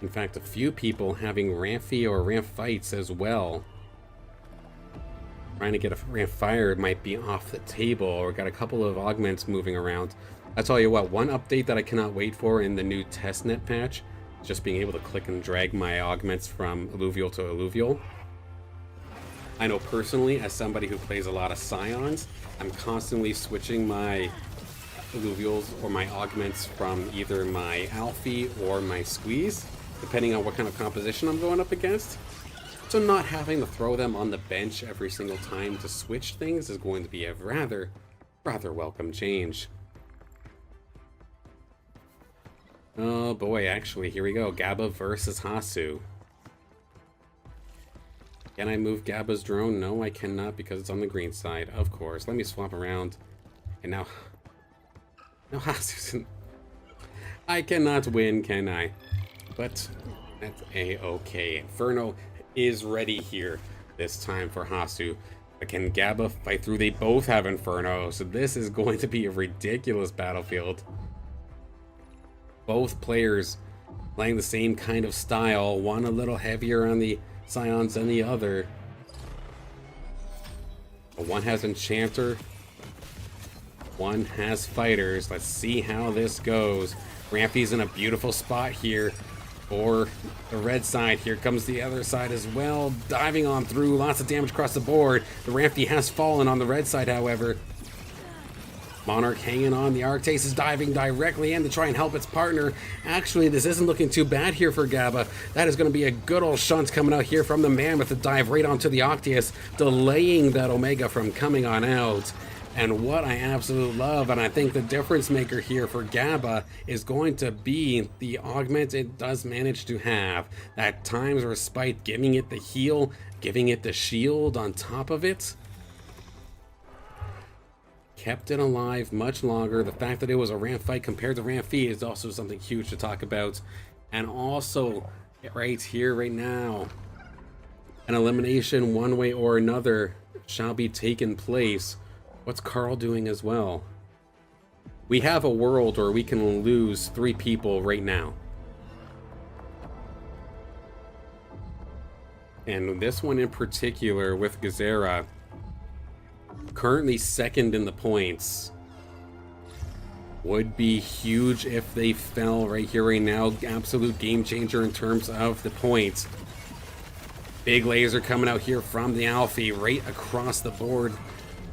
In fact, a few people having Ramfy or Ramp fights as well. Trying to get a Ramp fired might be off the table, or got a couple of augments moving around. I tell you what, one update that I cannot wait for in the new testnet patch is just being able to click and drag my augments from alluvial to alluvial. I know personally, as somebody who plays a lot of Scions, I'm constantly switching my alluvials or my augments from either my Alfie or my Squeeze, depending on what kind of composition I'm going up against. So not having to throw them on the bench every single time to switch things is going to be a rather welcome change. Oh boy, actually, here we go. Gaba versus Hasu. Can I move Gaba's drone? No, I cannot because it's on the green side, of course. Let me swap around. And now Hasu's in... I cannot win, can I? But that's a-okay. Inferno is ready here this time for Hasu. But can Gaba fight through? They both have Inferno, so this is going to be a ridiculous battlefield. Both players playing the same kind of style, one a little heavier on the Scions than the other. But one has Enchanter, one has Fighters. Let's see how this goes. Ramfy's in a beautiful spot here for the red side. Here comes the other side as well, diving on through, lots of damage across the board. The Ramfy has fallen on the red side, however. Monarch hanging on. The Arctase is diving directly in to try and help its partner. Actually, this isn't looking too bad here for Gaba. That is going to be a good old shunt coming out here from the Mammoth to dive right onto the Octius, delaying that Omega from coming on out. And what I absolutely love, and I think the difference maker here for Gaba is going to be the augment it does manage to have. That Time's Respite, giving it the heal, giving it the shield on top of it. Kept it alive much longer. The fact that it was a ramp fight compared to Ramfy is also something huge to talk about. And also, right here, right now, an elimination one way or another shall be taking place. What's Karl doing as well? We have a world where we can lose 3 people right now. And this one in particular with Guizera, currently second in the points, would be huge if they fell right here, right now. Absolute game changer in terms of the points. Big laser coming out here from the Alfie right across the board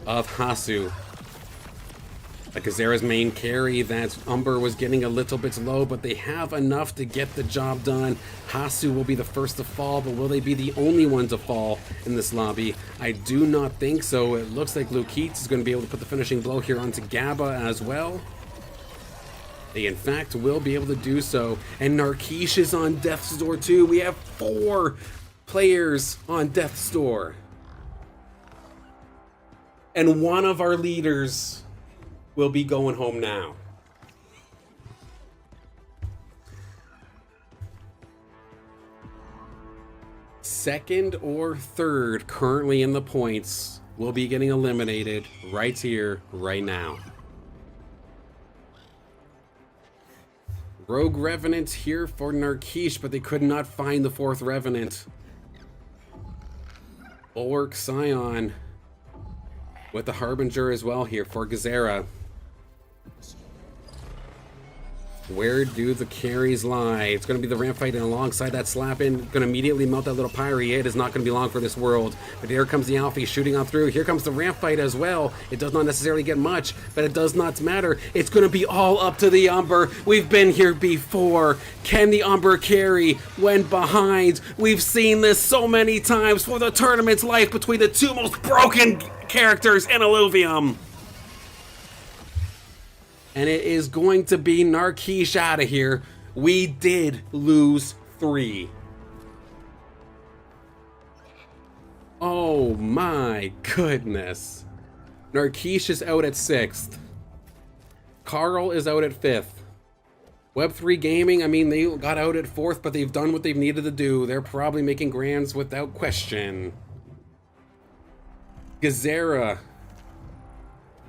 of Hasu. Like Guizera's main carry, that Umber was getting a little bit low, but they have enough to get the job done. Hasu will be the first to fall, but will they be the only one to fall in this lobby? I do not think so. It looks like LukeeeetsSURA is going to be able to put the finishing blow here onto Gaba as well. They in fact will be able to do so. And Narkesh is on death's door too. We have 4 players on death's door. And one of our leaders will be going home now. Second or third currently in the points will be getting eliminated right here, right now. Rogue Revenant here for Narkesh, but they could not find the 4th Revenant. Bulwark Scion with the Harbinger as well here for Guizera. Where do the carries lie? It's going to be the ramp fight, and alongside that slap in, going to immediately melt that little Pyrie. It is not going to be long for this world. But here comes the Alfie shooting on through. Here comes the ramp fight as well. It does not necessarily get much, but it does not matter. It's going to be all up to the Umber. We've been here before. Can the Umber carry when behind? We've seen this so many times for the tournament's life between the 2 most broken characters in Illuvium. And it is going to be Narkesh out of here. We did lose 3. Oh my goodness. Narkesh is out at 6th. Karl is out at 5th. Web3 Gaming, I mean, they got out at 4th, but they've done what they've needed to do. They're probably making grands without question. Guizera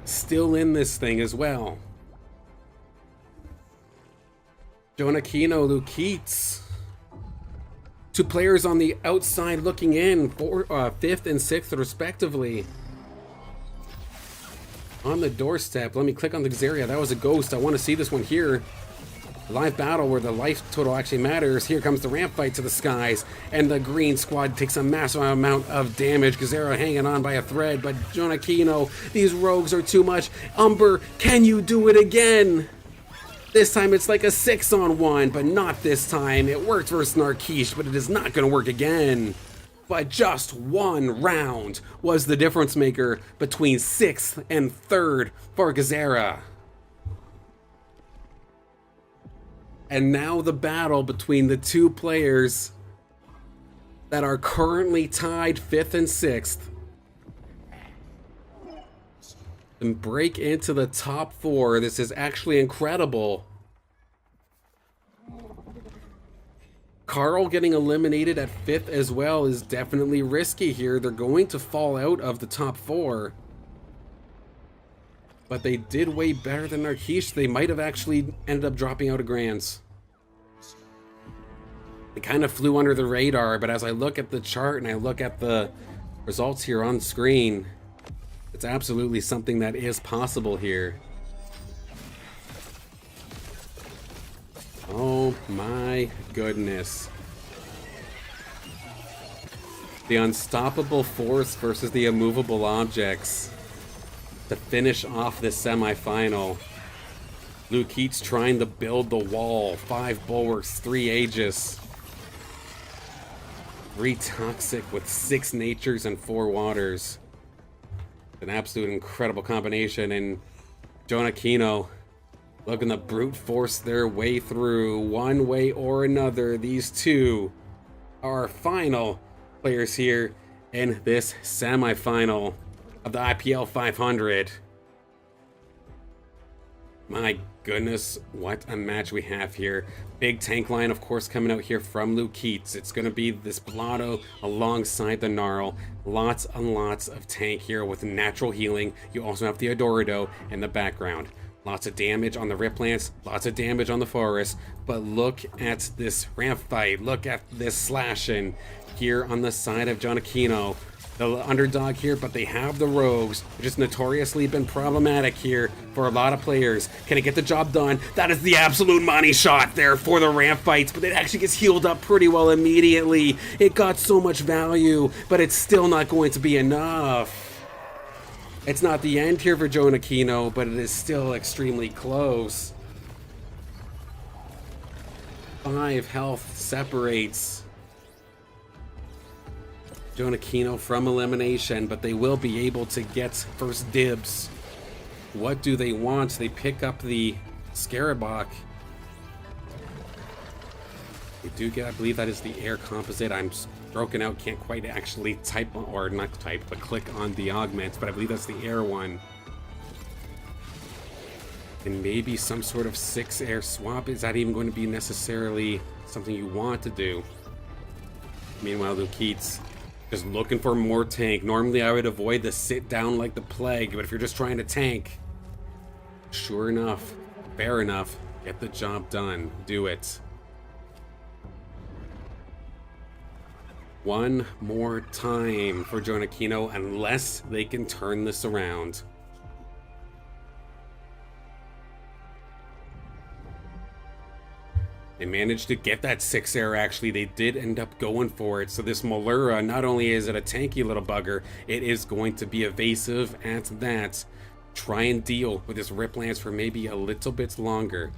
still in this thing as well. Jonakinho, 2 players on the outside looking in, 5th and 6th respectively. On the doorstep, let me click on the Guizera. That was a ghost. I want to see this one here. Live battle where the life total actually matters. Here comes the ramp fight to the skies, and the green squad takes a massive amount of damage. Guizera hanging on by a thread, but Jonakinho, these rogues are too much. Umber, can you do it again? This time it's like a 6-on-1, but not this time. It worked versus Narkesh, but it is not going to work again. But just 1 round was the difference maker between 6th and 3rd for Guizera. And now the battle between the 2 players that are currently tied 5th and 6th. And break into the top 4. This is actually incredible. Karl getting eliminated at 5th as well is definitely risky here. They're going to fall out of the top 4. But they did way better than Narkesh. They might have actually ended up dropping out of grands. They kind of flew under the radar, but as I look at the chart and I look at the results here on screen, it's absolutely something that is possible here. Oh my goodness. The unstoppable force versus the immovable objects to finish off this semifinal. LukeeeetsSURA trying to build the wall. 5 bulwarks, 3 Aegis. 3 toxic with 6 natures and 4 waters. An absolute incredible combination, and Jonakinho looking to brute force their way through one way or another. These 2 are our final players here in this semifinal of the IPL 500. My goodness, what a match we have here. Big tank line, of course, coming out here from LukeeeetsSURA. It's going to be this Blotto alongside the Gnarl. Lots and lots of tank here with natural healing. You also have the Adorado in the background. Lots of damage on the Riplance, lots of damage on the Forest. But look at this ramp fight. Look at this slashing here on the side of Jonakinho. The underdog here, but they have the rogues, which has notoriously been problematic here for a lot of players. Can it get the job done? That is the absolute money shot there for the ramp fights, but it actually gets healed up pretty well immediately. It got so much value, but it's still not going to be enough. It's not the end here for Jonakinho, but it is still extremely close. 5 health separates Jonakinho from elimination, but they will be able to get first dibs. What do they want? They pick up the Scarabok. We do get, I believe that is the air composite. I'm broken out, can't quite actually type, or not type, but click on the augment, but I believe that's the air one. And maybe some sort of 6 air swap. Is that even going to be necessarily something you want to do? Meanwhile, LukeeeetsSURA just looking for more tank. Normally I would avoid the sit down like the plague, but if you're just trying to tank, sure enough, fair enough, get the job done. Do it. One more time for Jonakino, unless they can turn this around. They managed to get that 6 air, actually. They did end up going for it. So this Malura, not only is it a tanky little bugger, it is going to be evasive at that. Try and deal with this Rip Lance for maybe a little bit longer.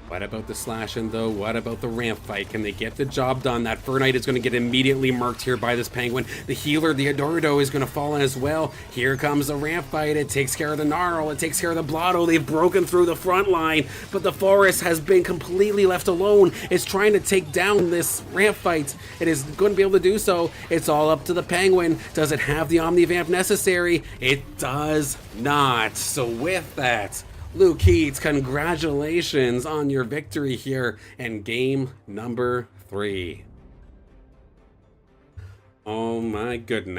What about the slashing though? What about the ramp fight? Can they get the job done? That Fernite is going to get immediately murked here by this Penguin. The healer, the Adorado, is going to fall in as well. Here comes the ramp fight. It takes care of the Gnarl. It takes care of the Blotto. They've broken through the front line, but the Forest has been completely left alone. It's trying to take down this ramp fight. It is going to be able to do so. It's all up to the Penguin. Does it have the Omnivamp necessary? It does not. So with that, LukeeeetsSURA, congratulations on your victory here in game number 3. Oh my goodness.